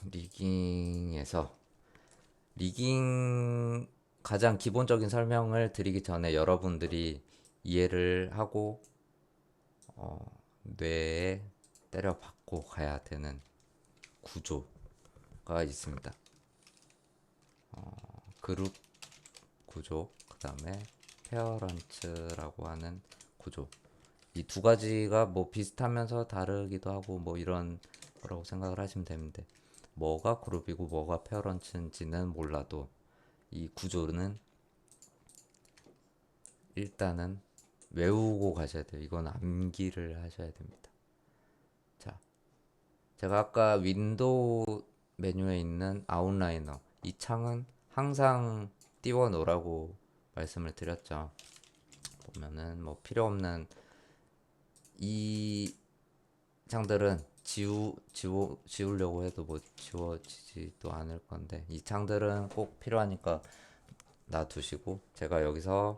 리깅에서 리깅 가장 기본적인 설명을 드리기 전에 여러분들이 이해를 하고 뇌에 때려박고 가야 되는 구조가 있습니다. 그룹 구조, 그 다음에 페어런츠라고 하는 구조. 이 두 가지가 뭐 비슷하면서 다르기도 하고 뭐 이런 거라고 생각을 하시면 되는데, 뭐가 그룹이고 뭐가 페어런츠인지는 몰라도 이 구조는 일단은 외우고 가셔야 돼요. 이건 암기를 하셔야 됩니다. 자, 제가 아까 윈도우 메뉴에 있는 아웃라이너, 이 창은 항상 띄워 놓으라고 말씀을 드렸죠. 보면은 뭐 필요 없는 이 창들은 지우려고 해도 뭐 지워지지도 않을 건데, 이 창들은 꼭 필요하니까 놔두시고, 제가 여기서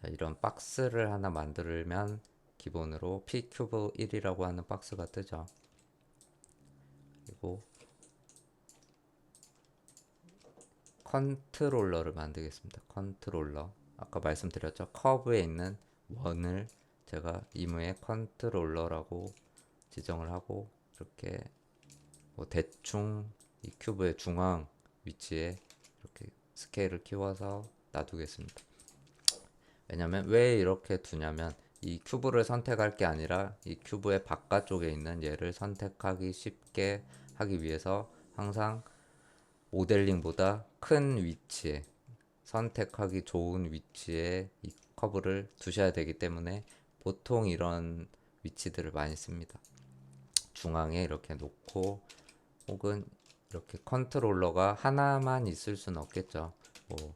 이런 박스를 하나 만들면 기본으로 p큐브 1이라고 하는 박스가 뜨죠. 그리고 컨트롤러를 만들겠습니다. 컨트롤러, 아까 말씀드렸죠. 커브에 있는 원을 제가 임의의 컨트롤러라고 지정을 하고, 이렇게 뭐 대충 이 큐브의 중앙 위치에 이렇게 스케일을 키워서 놔두겠습니다. 왜냐면 왜 이렇게 두냐면, 이 큐브를 선택할 게 아니라 이 큐브의 바깥쪽에 있는 얘를 선택하기 쉽게 하기 위해서 항상 모델링보다 큰 위치에, 선택하기 좋은 위치에 이 커브를 두셔야 되기 때문에 보통 이런 위치들을 많이 씁니다. 중앙에 이렇게 놓고, 혹은 이렇게 컨트롤러가 하나만 있을 수는 없겠죠. 뭐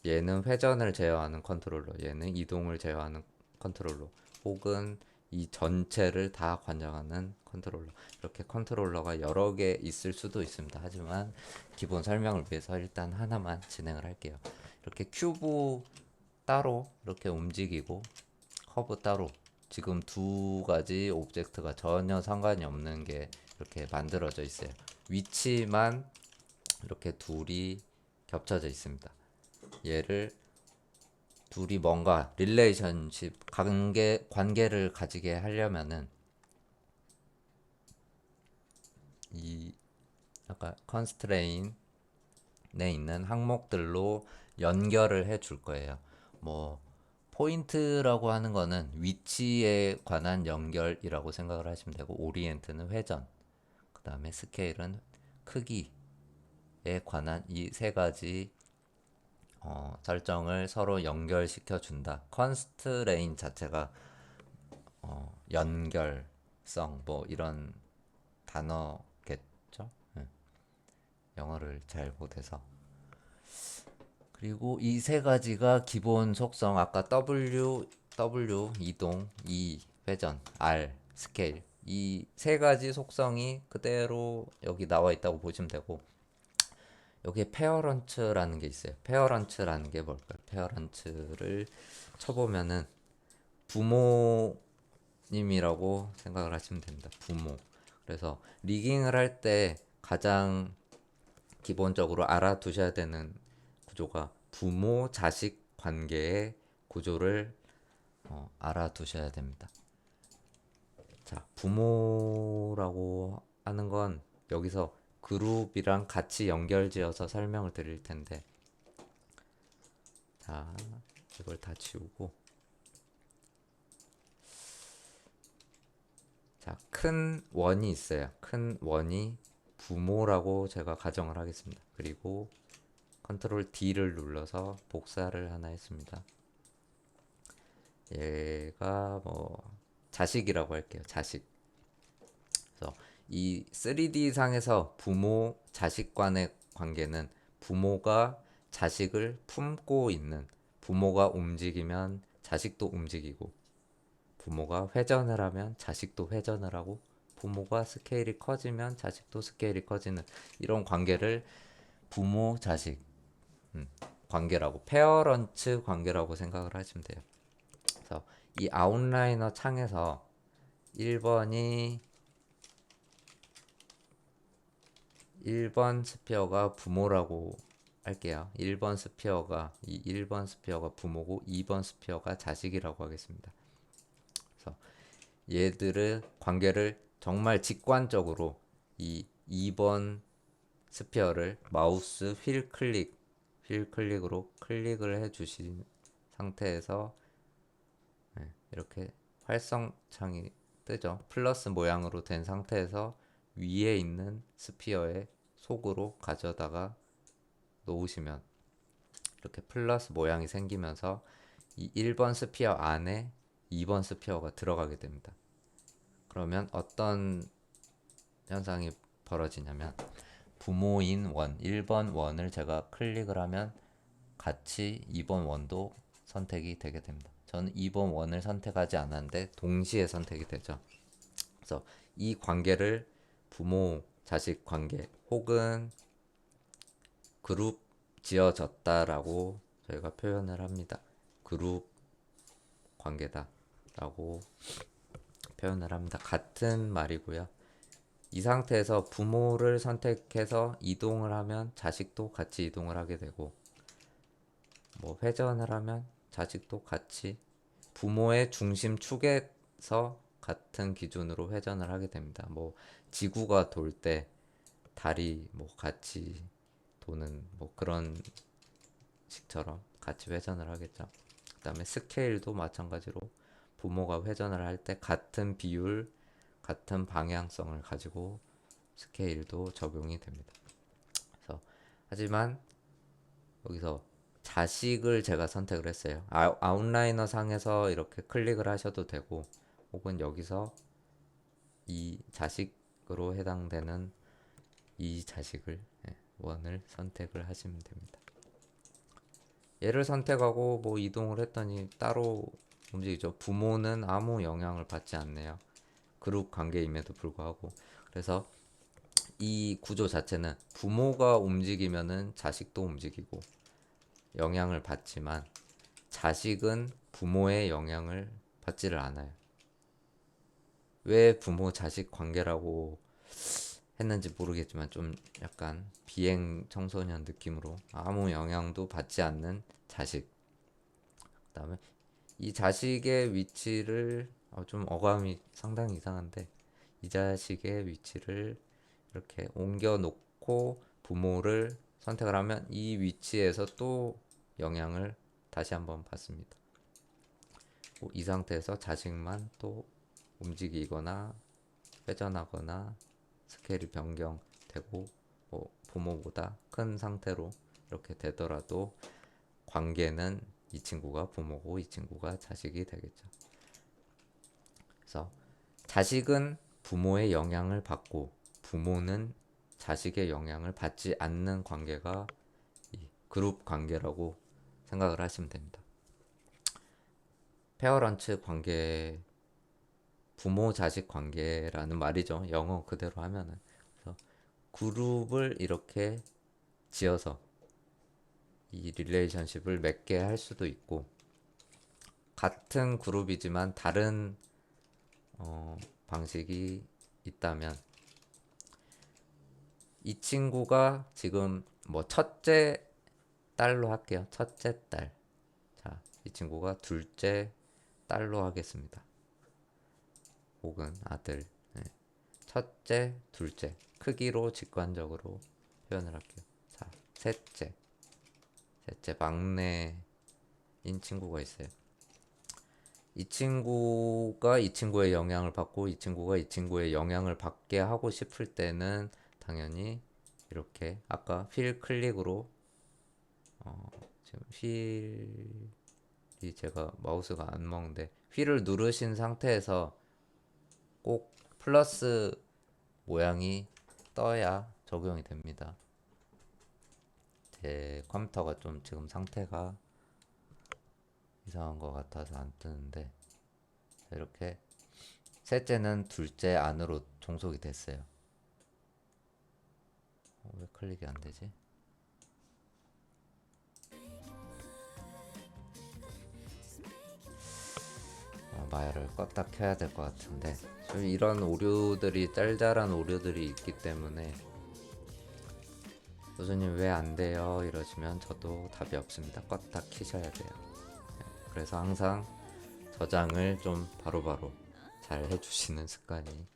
얘는 회전을 제어하는 컨트롤러, 얘는 이동을 제어하는 컨트롤러, 혹은 이 전체를 다 관장하는 컨트롤러, 이렇게 컨트롤러가 여러 개 있을 수도 있습니다. 하지만 기본 설명을 위해서 일단 하나만 진행을 할게요. 이렇게 큐브 따로 이렇게 움직이고, 커브 따로, 지금 두 가지 오브젝트가 전혀 상관이 없는 게 이렇게 만들어져 있어요. 위치만 이렇게 둘이 겹쳐져 있습니다. 얘를 둘이 뭔가 릴레이션십, 관계를 가지게 하려면은 이 아까 컨스트레인에 있는 항목들로 연결을 해 줄 거예요. 뭐 포인트라고 하는 거는 위치에 관한 연결이라고 생각을 하시면 되고, 오리엔트는 회전, 그 다음에 스케일은 크기에 관한 이 세 가지 설정을 서로 연결시켜 준다. 컨스트레인 자체가 연결성 뭐 이런 단어겠죠. 네, 영어를 잘 못해서. 그리고 이 세 가지가 기본 속성, 아까 W 이동, E 회전, R 스케일, 이 세 가지 속성이 그대로 여기 나와 있다고 보시면 되고, 여기에 페어런츠라는 게 있어요. 페어런츠라는 게 뭘까요? 페어런츠를 쳐보면은 부모님이라고 생각을 하시면 됩니다. 부모. 그래서 리깅을 할 때 가장 기본적으로 알아두셔야 되는 구조가 부모 자식 관계의 구조를 알아두셔야 됩니다. 자, 부모라고 하는 건 여기서 그룹이랑 같이 연결지어서 설명을 드릴 텐데, 자, 이걸 다 지우고, 자, 큰 원이 있어요. 큰 원이 부모라고 제가 가정을 하겠습니다. 그리고 컨트롤 D를 눌러서 복사를 하나 했습니다. 얘가 뭐 자식이라고 할게요. 자식. 그래서 이 3D 상에서 부모 자식 간의 관계는, 부모가 자식을 품고 있는, 부모가 움직이면 자식도 움직이고, 부모가 회전을 하면 자식도 회전을 하고, 부모가 스케일이 커지면 자식도 스케일이 커지는 이런 관계를 부모 자식 관계라고, 페어런츠 관계라고 생각을 하시면 돼요. 그래서 이 아웃라이너 창에서 1번이 1번 스피어가 부모라고 할게요. 1번 스피어가 이 1번 스피어가 부모고 2번 스피어가 자식이라고 하겠습니다. 그래서 얘들의 관계를 정말 직관적으로 이 2번 스피어를 마우스 휠 클릭으로 클릭을 해 주신 상태에서 이렇게 활성창이 뜨죠. 플러스 모양으로 된 상태에서 위에 있는 스피어의 속으로 가져다가 놓으시면 이렇게 플러스 모양이 생기면서 이 1번 스피어 안에 2번 스피어가 들어가게 됩니다. 그러면 어떤 현상이 벌어지냐면 부모인 원, 1번 원을 제가 클릭을 하면 같이 2번 원도 선택이 되게 됩니다. 저는 2번 원을 선택하지 않았는데 동시에 선택이 되죠. 그래서 이 관계를 부모 자식 관계 혹은 그룹 지어졌다라고 저희가 표현을 합니다. 그룹 관계다라고 표현을 합니다. 같은 말이고요. 이 상태에서 부모를 선택해서 이동을 하면 자식도 같이 이동을 하게 되고, 뭐 회전을 하면 자식도 같이 부모의 중심축에서 같은 기준으로 회전을 하게 됩니다. 뭐 지구가 돌 때 달이 뭐 같이 도는 뭐 그런 식처럼 같이 회전을 하겠죠. 그다음에 스케일도 마찬가지로 부모가 회전을 할 때 같은 비율, 같은 방향성을 가지고 스케일도 적용이 됩니다. 그래서 하지만 여기서 자식을 제가 선택을 했어요. 아웃라이너 상에서 이렇게 클릭을 하셔도 되고 혹은 여기서 이 자식으로 해당되는 이 자식을 원을 선택을 하시면 됩니다. 얘를 선택하고 뭐 이동을 했더니 따로 움직이죠. 부모는 아무 영향을 받지 않네요. 그룹 관계임에도 불구하고. 그래서 이 구조 자체는 부모가 움직이면은 자식도 움직이고 영향을 받지만 자식은 부모의 영향을 받지를 않아요. 왜 부모 자식 관계라고 했는지 모르겠지만 좀 약간 비행 청소년 느낌으로 아무 영향도 받지 않는 자식. 그다음에 이 자식의 위치를 좀 어감이 상당히 이상한데 이 자식의 위치를 이렇게 옮겨 놓고 부모를 선택을 하면 이 위치에서 또 영향을 다시 한번 받습니다. 이 상태에서 자식만 또 움직이거나 회전하거나 스케일이 변경되고 뭐 부모보다 큰 상태로 이렇게 되더라도 관계는 이 친구가 부모고 이 친구가 자식이 되겠죠. 그래서 자식은 부모의 영향을 받고 부모는 자식의 영향을 받지 않는 관계가 이 그룹 관계라고 생각을 하시면 됩니다. 페어런츠 관계, 부모 자식 관계라는 말이죠. 영어 그대로 하면은. 그래서 그룹을 이렇게 지어서 이 릴레이션십을 맺게 할 수도 있고 같은 그룹이지만 다른 방식이 있다면 이 친구가 지금 뭐 첫째 딸로 할게요. 첫째 딸. 자, 이 친구가 둘째 딸로 하겠습니다. 혹은 아들. 네. 첫째, 둘째. 크기로 직관적으로 표현을 할게요. 자, 셋째. 셋째 막내인 친구가 있어요. 이 친구가 이 친구의 영향을 받고 이 친구가 이 친구의 영향을 받게 하고 싶을 때는 당연히 이렇게 아까 휠 클릭으로 지금 휠이 제가 마우스가 안 먹는데 휠을 누르신 상태에서 꼭 플러스 모양이 떠야 적용이 됩니다. 제 컴퓨터가 좀 지금 상태가 이상한 것 같아서 안 뜨는데 이렇게 셋째는 둘째 안으로 종속이 됐어요. 왜 클릭이 안 되지? 마야를 껐다 켜야 될 것 같은데 좀 이런 오류들이 짤짤한 오류들이 있기 때문에 교수님 왜 안 돼요? 이러시면 저도 답이 없습니다. 껐다 키셔야 돼요. 네, 그래서 항상 저장을 좀 바로바로 잘 해주시는 습관이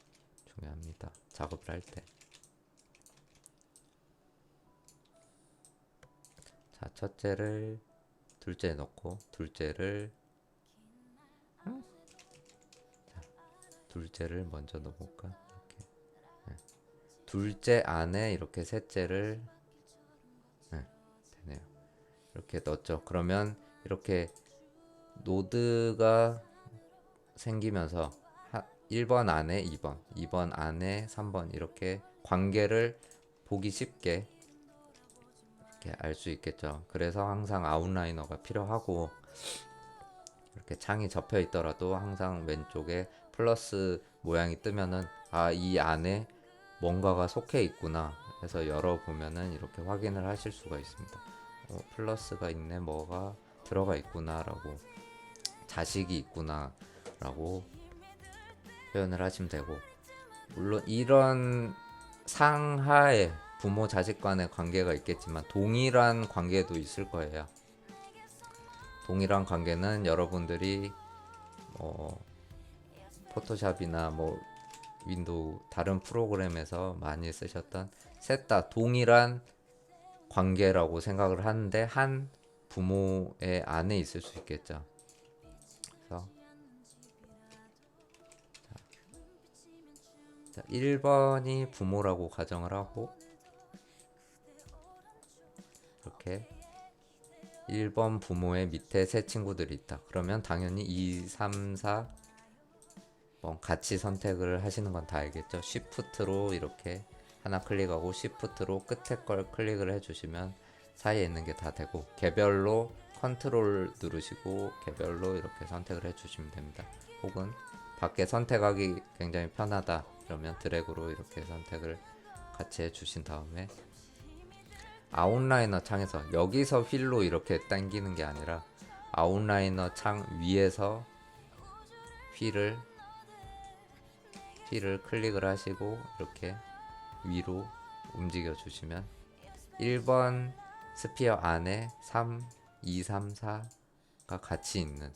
중요합니다. 작업을 할 때. 자, 첫째를 둘째에 넣고 둘째를 둘째를 먼저 넣어볼까? 이렇게. 네. 둘째 안에 이렇게 셋째를 네, 되네요. 이렇게 넣었죠. 그러면 이렇게 노드가 생기면서 1번 안에 2번, 2번 안에 3번 이렇게 관계를 보기 쉽게 이렇게 알 수 있겠죠. 그래서 항상 아웃라이너가 필요하고 이렇게 창이 접혀 있더라도 항상 왼쪽에 플러스 모양이 뜨면은 이 안에 뭔가가 속해 있구나 해서 열어보면은 이렇게 확인을 하실 수가 있습니다. 플러스가 있네, 뭐가 들어가 있구나 라고, 자식이 있구나 라고 표현을 하시면 되고, 물론 이런 상하에 부모 자식 간의 관계가 있겠지만 동일한 관계도 있을 거예요. 동일한 관계는 여러분들이 포토샵이나 윈도우 다른 프로그램에서 많이 쓰셨던 셋 다 동일한 관계라고 생각을 하는데 한 부모의 안에 있을 수 있겠죠. 그래서 1번이 부모라고 가정을 하고 이렇게 1번 부모의 밑에 세 친구들이 있다. 그러면 당연히 2, 3, 4 같이 선택을 하시는 건 다 알겠죠. Shift로 이렇게 하나 클릭하고 Shift로 끝에 걸 클릭을 해주시면 사이에 있는 게 다 되고, 개별로 컨트롤 누르시고 개별로 이렇게 선택을 해주시면 됩니다. 혹은 밖에 선택하기 굉장히 편하다 그러면 드래그로 이렇게 선택을 같이 해주신 다음에 아웃라이너 창에서 여기서 휠로 이렇게 당기는 게 아니라 아웃라이너 창 위에서 휠을 클릭을 하시고 이렇게 위로 움직여 주시면 1번 스피어 안에 3, 2, 3, 4가 같이 있는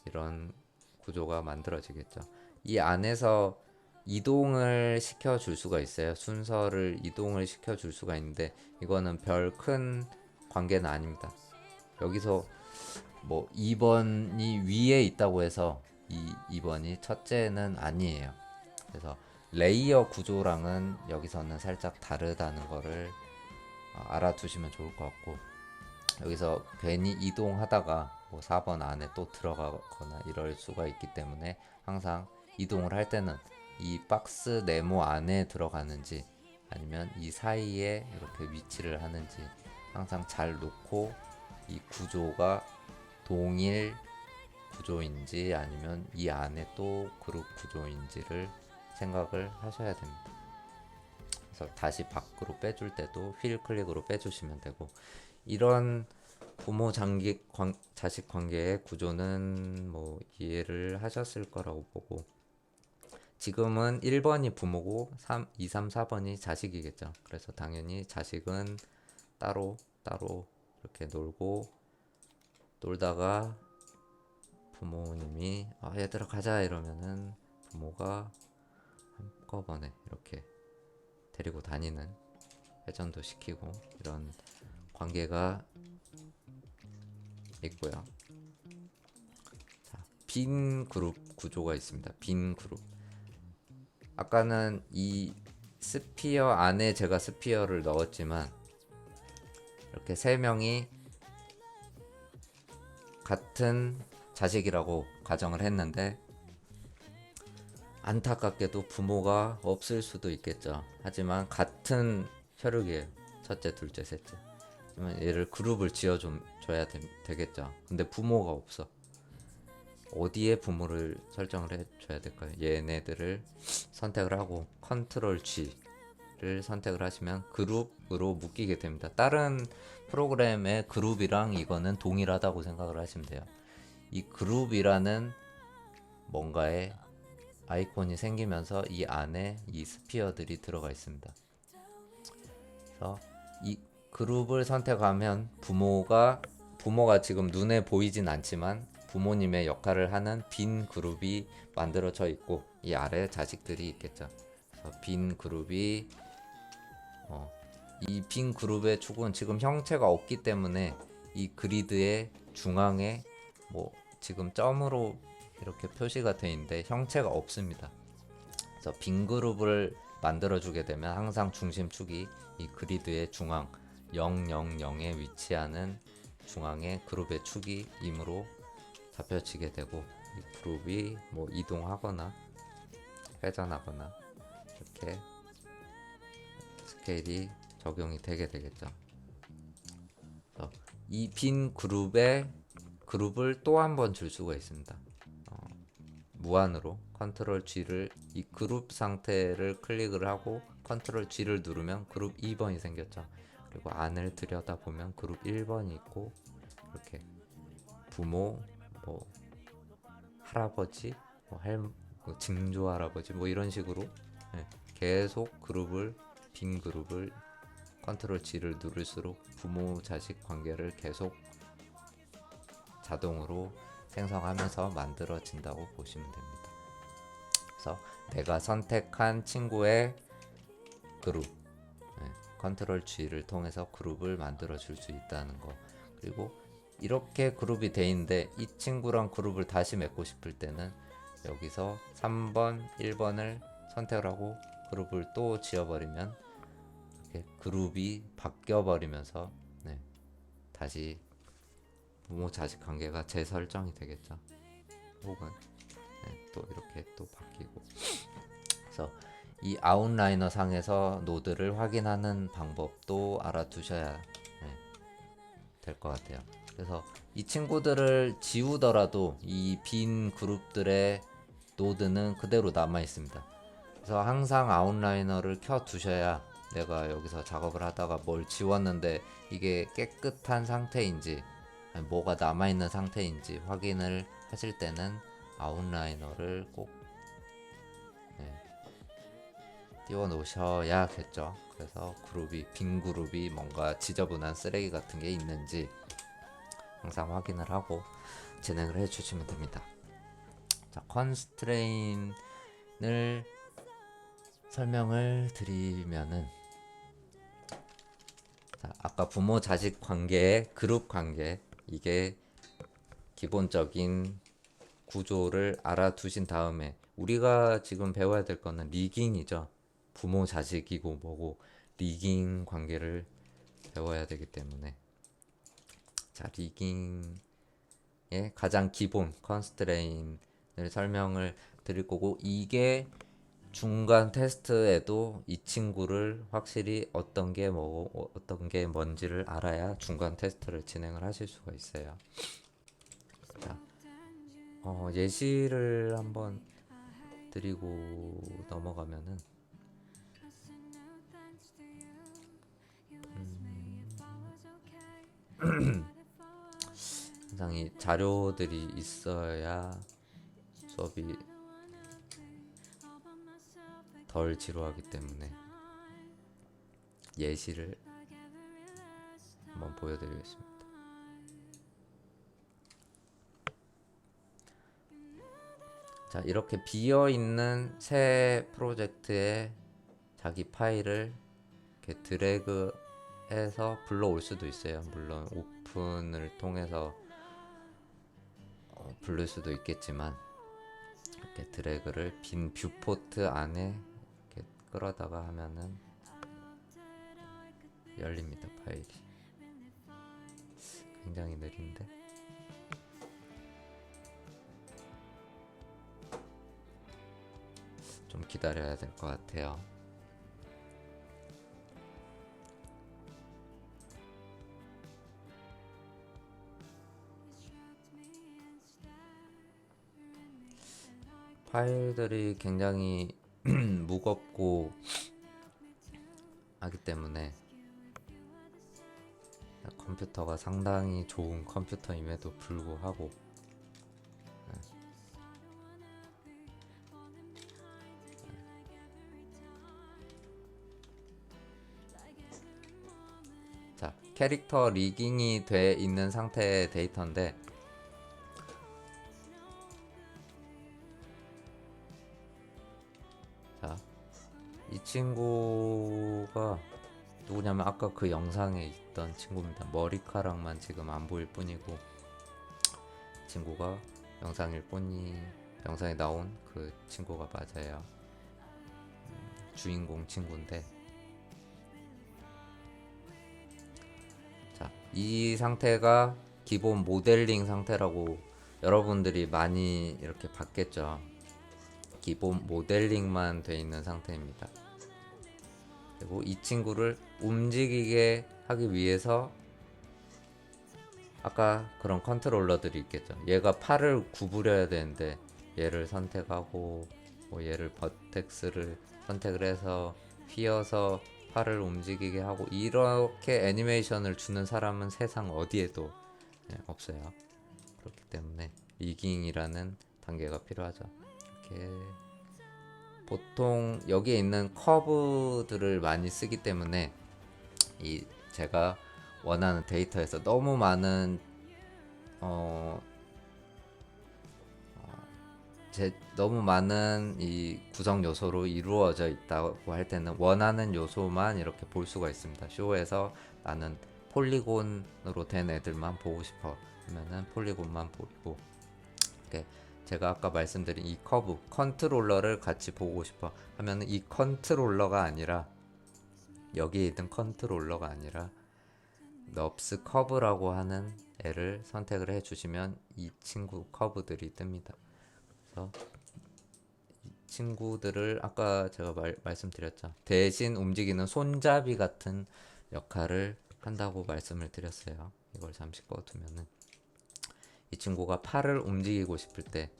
이런 구조가 만들어지겠죠. 이 안에서 이동을 시켜 줄 수가 있어요. 순서를 이동을 시켜 줄 수가 있는데 이거는 별 큰 관계는 아닙니다. 여기서 2번이 위에 있다고 해서 2번이 첫째는 아니에요. 그래서 레이어 구조랑은 여기서는 살짝 다르다는 거를 알아두시면 좋을 것 같고, 여기서 괜히 이동하다가 4번 안에 또 들어가거나 이럴 수가 있기 때문에 항상 이동을 할 때는 이 박스 네모 안에 들어가는지 아니면 이 사이에 이렇게 위치를 하는지 항상 잘 놓고 이 구조가 동일 구조인지 아니면 이 안에 또 그룹 구조인지를 생각을 하셔야 됩니다. 그래서 다시 밖으로 빼줄 때도 휠 클릭으로 빼주시면 되고, 이런 부모 자식 관계의 구조는 이해를 하셨을 거라고 보고, 지금은 1번이 부모고 2, 3, 4번이 자식이겠죠. 그래서 당연히 자식은 따로 이렇게 놀다가 부모님이 얘들아 가자 이러면은 부모가 한꺼번에 이렇게 데리고 다니는, 회전도 시키고 이런 관계가 있고요. 자, 빈 그룹 구조가 있습니다. 빈 그룹. 아까는 이 스피어 안에 제가 스피어를 넣었지만 이렇게 세 명이 같은 자식이라고 가정을 했는데 안타깝게도 부모가 없을 수도 있겠죠. 하지만 같은 혈육이에요. 첫째, 둘째, 셋째. 그러면 얘를 그룹을 지어줘야 되겠죠. 근데 부모가 없어. 어디에 부모를 설정을 해줘야 될까요? 얘네들을 선택을 하고 컨트롤 G를 선택을 하시면 그룹으로 묶이게 됩니다. 다른 프로그램의 그룹이랑 이거는 동일하다고 생각을 하시면 돼요. 이 그룹이라는 뭔가의 아이콘이 생기면서 이 안에 이 스피어들이 들어가 있습니다. 그래서 이 그룹을 선택하면 부모가 지금 눈에 보이진 않지만 부모님의 역할을 하는 빈 그룹이 만들어져 있고 이 아래에 자식들이 있겠죠. 그래서 빈 그룹이 이 빈 그룹의 축은 지금 형체가 없기 때문에 이 그리드의 중앙에 뭐 지금 점으로 이렇게 표시가 되어 있는데 형체가 없습니다. 그래서 빈 그룹을 만들어 주게 되면 항상 중심축이 이 그리드의 중앙 000에 위치하는 중앙에 그룹의 축이 임으로 잡혀지게 되고 이 그룹이 뭐 이동하거나 회전하거나 이렇게 스케일이 적용이 되게 되겠죠. 이 빈 그룹을 또 한 번 줄 수가 있습니다. 무한으로 컨트롤 G를 이 그룹 상태를 클릭을 하고 컨트롤 G를 누르면 그룹 2번이 생겼죠. 그리고 안을 들여다보면 그룹 1번이 있고 이렇게 부모, 뭐 할아버지, 뭐 증조 할아버지 뭐 이런 식으로 계속 빈 그룹을 컨트롤 G를 누를수록 부모 자식 관계를 계속 자동으로 생성하면서 만들어진다고 보시면 됩니다. 그래서 내가 선택한 친구의 그룹 컨트롤 G를 통해서 그룹을 만들어 줄 수 있다는 거. 그리고 이렇게 그룹이 돼 있는데 이 친구랑 그룹을 다시 맺고 싶을 때는 여기서 3번, 1번을 선택을 하고 그룹을 또 지어버리면 이렇게 그룹이 바뀌어 버리면서 다시 부모 자식 관계가 재설정이 되겠죠. 혹은 또 이렇게 또 바뀌고. 그래서 이 아웃라이너 상에서 노드를 확인하는 방법도 알아두셔야 될 것 같아요. 그래서 이 친구들을 지우더라도 이 빈 그룹들의 노드는 그대로 남아 있습니다. 그래서 항상 아웃라이너를 켜 두셔야 내가 여기서 작업을 하다가 뭘 지웠는데 이게 깨끗한 상태인지 뭐가 남아있는 상태인지 확인을 하실 때는 아웃라이너를 꼭 띄워 놓으셔야겠죠. 그래서 빈 그룹이 뭔가 지저분한 쓰레기 같은 게 있는지 항상 확인을 하고 진행을 해 주시면 됩니다. 자, 컨스트레인을 설명을 드리면은 자, 아까 부모 자식 관계의 그룹 관계 이게 기본적인 구조를 알아두신 다음에 우리가 지금 배워야 될 거는 리깅이죠. 부모 자식이고 뭐고 리깅 관계를 배워야 되기 때문에 자 리깅의 가장 기본 컨스트레인을 설명을 드릴 거고 이게 중간 테스트에도 이 친구를 확실히 어떤 게 뭐고 어떤 게 뭔지를 알아야 중간 테스트를 진행을 하실 수가 있어요. 자, 예시를 한번 드리고 넘어가면은 굉장히 자료들이 있어야 수업이 덜 지루하기 때문에 예시를 한번 보여드리겠습니다. 자, 이렇게 비어있는 새 프로젝트에 자기 파일을 이렇게 드래그해서 불러올 수도 있어요. 물론 오픈을 통해서 부를 수도 있겠지만 이렇게 드래그를 빈 뷰포트 안에 이렇게 끌어다가 하면은 열립니다. 파일이 굉장히 느린데 좀 기다려야 될 것 같아요. 파일들이 굉장히 무겁고 하기 때문에 컴퓨터가 상당히 좋은 컴퓨터임에도 불구하고 자, 캐릭터 리깅이 돼 있는 상태의 데이터인데, 자, 이 친구가 누구냐면 아까 그 영상에 있던 친구입니다. 머리카락만 지금 안 보일 뿐이고, 친구가 영상에 나온 그 친구가 맞아요. 주인공 친구인데, 자, 이 상태가 기본 모델링 상태라고 여러분들이 많이 이렇게 봤겠죠. 기본 모델링만 돼 있는 상태입니다. 그리고 이 친구를 움직이게 하기 위해서 아까 그런 컨트롤러들이 있겠죠. 얘가 팔을 구부려야 되는데 얘를 선택하고 뭐 얘를 버텍스를 선택을 해서 휘어서 팔을 움직이게 하고, 이렇게 애니메이션을 주는 사람은 세상 어디에도 없어요. 그렇기 때문에 리깅이라는 단계가 필요하죠. 이렇게 보통 여기에 있는 커브들을 많이 쓰기 때문에 이 제가 원하는 데이터에서 너무 많은 너무 많은 이 구성 요소로 이루어져 있다고 할 때는 원하는 요소만 이렇게 볼 수가 있습니다. 쇼에서 나는 폴리곤으로 된 애들만 보고 싶어 하면은 폴리곤만 보고, 이렇게 제가 아까 말씀드린 이 커브 컨트롤러를 같이 보고 싶어 하면은 이 컨트롤러가 아니라, 여기에 있는 컨트롤러가 아니라 넙스 커브라고 하는 애를 선택을 해 주시면 이 친구 커브들이 뜹니다. 그래서 이 친구들을 아까 제가 말씀드렸죠. 대신 움직이는 손잡이 같은 역할을 한다고 말씀을 드렸어요. 이걸 잠시 꺼두면은 이 친구가 팔을 움직이고 싶을 때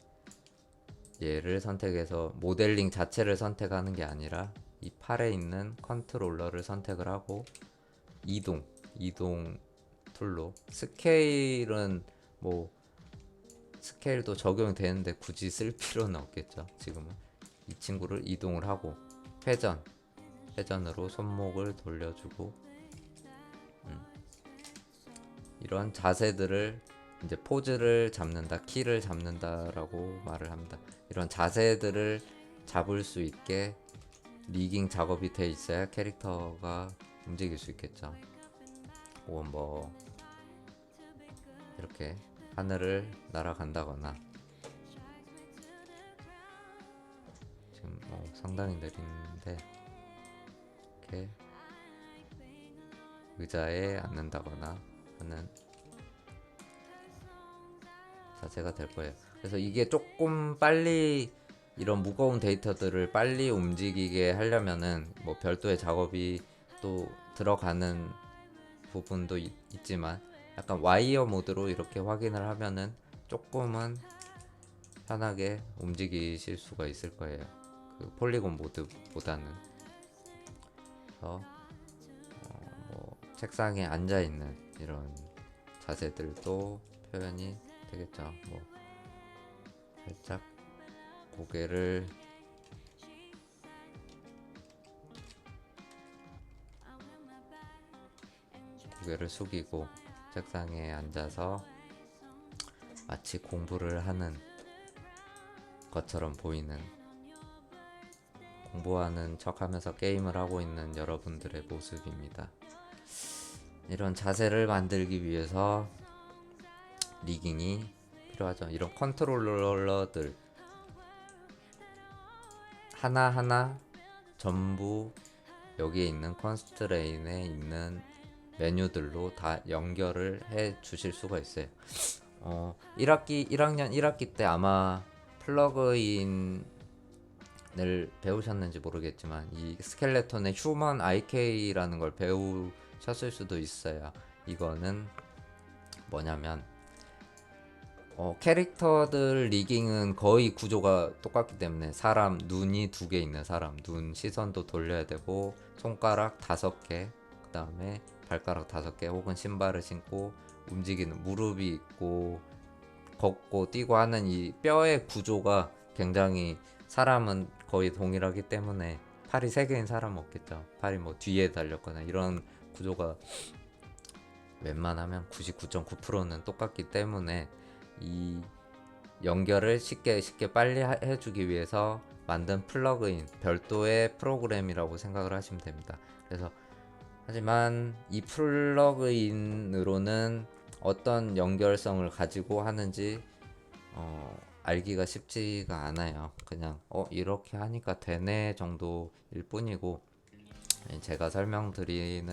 얘를 선택해서 모델링 자체를 선택하는 게 아니라 이 팔에 있는 컨트롤러를 선택을 하고 이동 툴로, 스케일은 뭐 스케일도 적용이 되는데 굳이 쓸 필요는 없겠죠. 지금은 이 친구를 이동을 하고 회전으로 손목을 돌려주고, 이런 자세들을 이제 포즈를 잡는다, 키를 잡는다라고 말을 합니다. 이런 자세들을 잡을 수 있게 리깅 작업이 돼 있어야 캐릭터가 움직일 수 있겠죠. 혹은 뭐 이렇게 하늘을 날아간다거나, 지금 상당히 느린데 이렇게 의자에 앉는다거나 하는 자세가 될 거예요. 그래서 이게 조금 빨리, 이런 무거운 데이터들을 빨리 움직이게 하려면은 뭐 별도의 작업이 또 들어가는 부분도 있지만, 약간 와이어 모드로 이렇게 확인을 하면은 조금은 편하게 움직이실 수가 있을 거예요. 그 폴리곤 모드보다는. 그래서 뭐 책상에 앉아 있는 이런 자세들도 표현이 되겠죠. 뭐 살짝 고개를 숙이고 책상에 앉아서 마치 공부를 하는 것처럼 보이는, 공부하는 척 하면서 게임을 하고 있는 여러분들의 모습입니다. 이런 자세를 만들기 위해서 리깅이 필요하죠. 이런 컨트롤러들 하나하나 전부 여기에 있는 컨스트레인에 있는 메뉴들로 다 연결을 해 주실 수가 있어요. 1학년 1학기 때 아마 플러그인을 배우셨는지 모르겠지만 이 스켈레톤의 휴먼 IK라는 걸 배우셨을 수도 있어요. 이거는 뭐냐면 캐릭터들 리깅은 거의 구조가 똑같기 때문에, 사람 눈이 2개 있는 사람, 눈 시선도 돌려야 되고, 손가락 5개, 그 다음에 발가락 5개, 혹은 신발을 신고 움직이는 무릎이 있고 걷고 뛰고 하는 이 뼈의 구조가 굉장히, 사람은 거의 동일하기 때문에 팔이 3개인 사람은 없겠죠. 팔이 뭐 뒤에 달렸거나 이런 구조가 웬만하면 99.9%는 똑같기 때문에 이 연결을 쉽게 빨리 해주기 위해서 만든 플러그인 별도의 프로그램이라고 생각을 하시면 됩니다. 그래서 하지만 이 플러그인으로는 어떤 연결성을 가지고 하는지 알기가 쉽지가 않아요. 그냥 이렇게 하니까 되네 정도일 뿐이고, 제가 설명드리게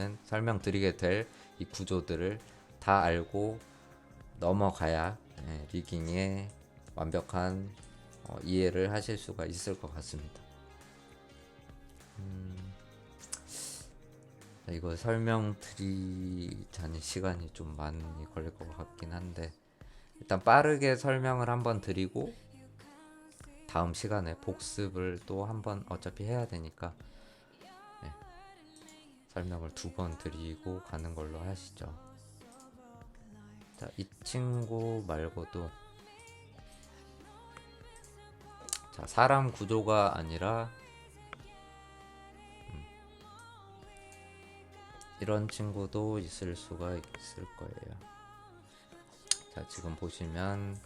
될 이 구조들을 다 알고 넘어가야 리깅의 완벽한 이해를 하실 수가 있을 것 같습니다. 이거 설명드리자니 시간이 좀 많이 걸릴 것 같긴 한데, 일단 빠르게 설명을 한번 드리고 다음 시간에 복습을 또 한번 어차피 해야 되니까 설명을 2번 드리고 가는 걸로 하시죠. 자, 이 친구 말고도 자, 사람 구조가 아니라 이런 친구도 있을 수가 있을 거예요. 자, 지금 보시면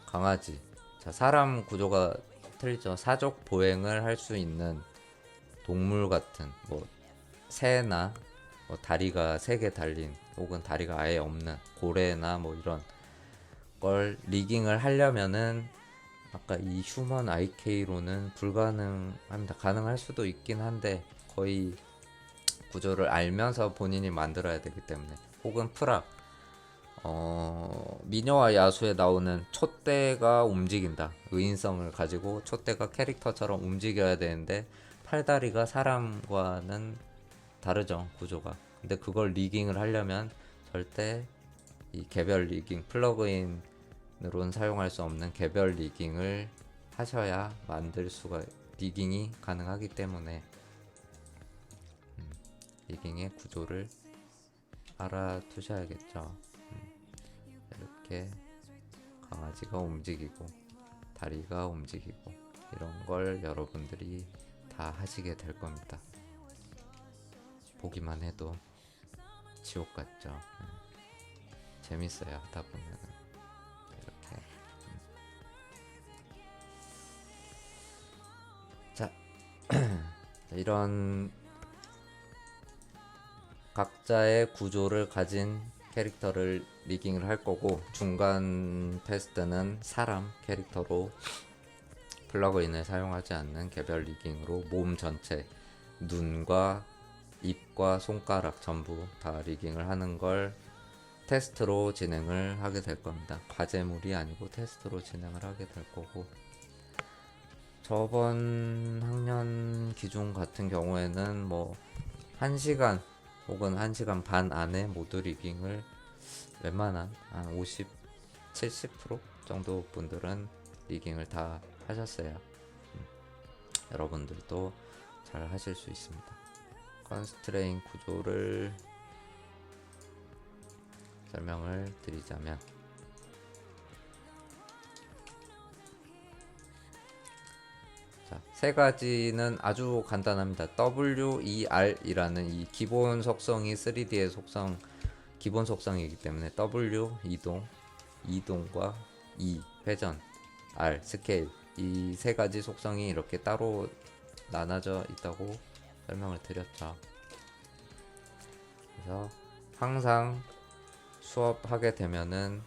강아지. 자, 사람 구조가 틀리죠. 사족 보행을 할 수 있는 동물 같은 뭐 새나 뭐 다리가 3개 달린 혹은 다리가 아예 없는 고래나 뭐 이런 걸 리깅을 하려면은 아까 이 휴먼 IK로는 불가능합니다. 가능할 수도 있긴 한데 거의 구조를 알면서 본인이 만들어야 되기 때문에, 혹은 프락 미녀와 야수에 나오는 촛대가 움직인다. 의인성을 가지고 촛대가 캐릭터처럼 움직여야 되는데 팔다리가 사람과는 다르죠, 구조가. 근데 그걸 리깅을 하려면 절대 이 개별 리깅 플러그인으로는 사용할 수 없는 개별 리깅을 하셔야 만들 수가 리깅이 가능하기 때문에 리깅의 구조를 알아두셔야겠죠. 이렇게 강아지가 움직이고 다리가 움직이고 이런 걸 여러분들이 다 하시게 될 겁니다. 보기만 해도 지옥 같죠. 재밌어요, 하다 보면은. 이렇게 자 이런 각자의 구조를 가진 캐릭터를 리깅을 할 거고, 중간 테스트는 사람 캐릭터로 플러그인을 사용하지 않는 개별 리깅으로 몸 전체, 눈과 입과 손가락 전부 다 리깅을 하는 걸 테스트로 진행을 하게 될 겁니다. 과제물이 아니고 테스트로 진행을 하게 될 거고, 저번 학년 기준 같은 경우에는 뭐 1시간 혹은 1시간 반 안에 모두 리깅을 웬만한 한 50, 70% 정도 분들은 리깅을 다 하셨어요. 여러분들도 잘 하실 수 있습니다. 컨스트레인 구조를 설명을 드리자면, 자, 3가지는 아주 간단합니다. WER이라는 이 기본 속성이 3D의 기본 속성이기 때문에 W 이동과 E 회전, R 스케일, 이 3가지 속성이 이렇게 따로 나눠져 있다고 설명을 드렸죠. 그래서 항상 수업하게 되면은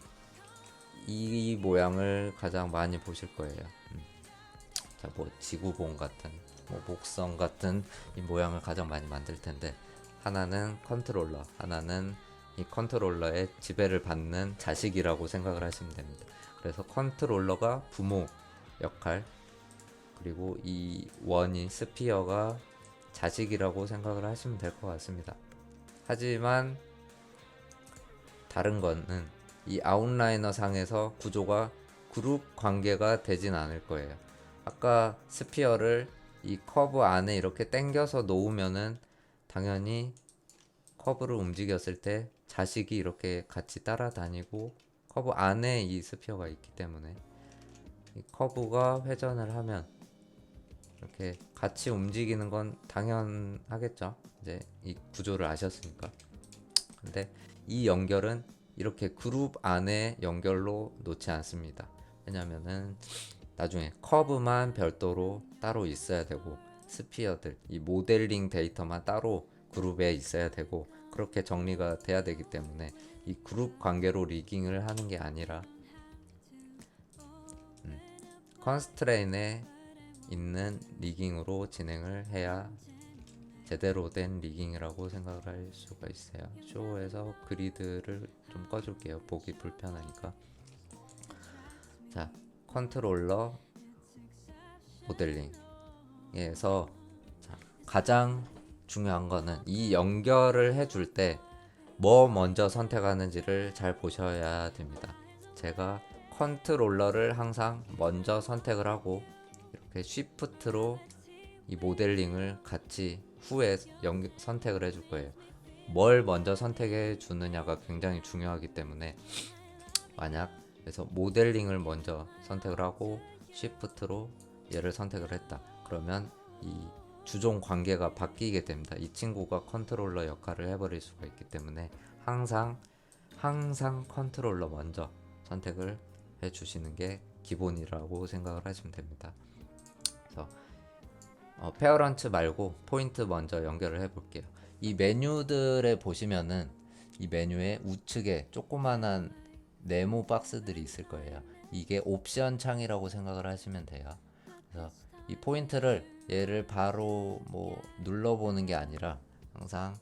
이 모양을 가장 많이 보실 거예요. 자, 뭐 지구본 같은, 뭐 목성 같은 이 모양을 가장 많이 만들 텐데, 하나는 컨트롤러, 하나는 이 컨트롤러의 지배를 받는 자식이라고 생각을 하시면 됩니다. 그래서 컨트롤러가 부모 역할, 그리고 이 원인 스피어가 자식이라고 생각을 하시면 될 것 같습니다. 하지만 다른 거는 이 아웃라이너 상에서 구조가 그룹 관계가 되진 않을 거예요. 아까 스피어를 이 커브 안에 이렇게 당겨서 놓으면은 당연히 커브를 움직였을 때 자식이 이렇게 같이 따라다니고, 커브 안에 이 스피어가 있기 때문에 이 커브가 회전을 하면 이렇게 같이 움직이는 건 당연하겠죠. 이제 이 구조를 아셨으니까. 근데 이 연결은 이렇게 그룹 안에 연결로 놓지 않습니다. 왜냐면은 나중에 커브만 별도로 따로 있어야 되고 스피어들, 이 모델링 데이터만 따로 그룹에 있어야 되고 그렇게 정리가 돼야 되기 때문에 이 그룹 관계로 리깅을 하는 게 아니라 컨스트레인에 있는 리깅으로 진행을 해야 제대로 된 리깅이라고 생각을 할 수가 있어요. 쇼에서 그리드를 좀 꺼줄게요. 보기 불편하니까. 자, 컨트롤러 모델링에서 가장 중요한 거는 이 연결을 해줄 때 뭐 먼저 선택하는지를 잘 보셔야 됩니다. 제가 컨트롤러를 항상 먼저 선택을 하고 이렇게 쉬프트로 이 모델링을 같이 후에 선택을 해줄 거예요. 뭘 먼저 선택해 주느냐가 굉장히 중요하기 때문에 만약 그래서 모델링을 먼저 선택을 하고 쉬프트로 얘를 선택을 했다. 그러면 이 주종 관계가 바뀌게 됩니다. 이 친구가 컨트롤러 역할을 해버릴 수가 있기 때문에 항상 컨트롤러 먼저 선택을 해주시는 게 기본이라고 생각을 하시면 됩니다. 그래서 페어런트 말고 포인트 먼저 연결을 해볼게요. 이 메뉴들에 보시면은 이 메뉴의 우측에 조그만한 네모 박스들이 있을 거예요. 이게 옵션 창이라고 생각을 하시면 돼요. 그래서 이 포인트를 얘를 바로 뭐 눌러보는 게 아니라 항상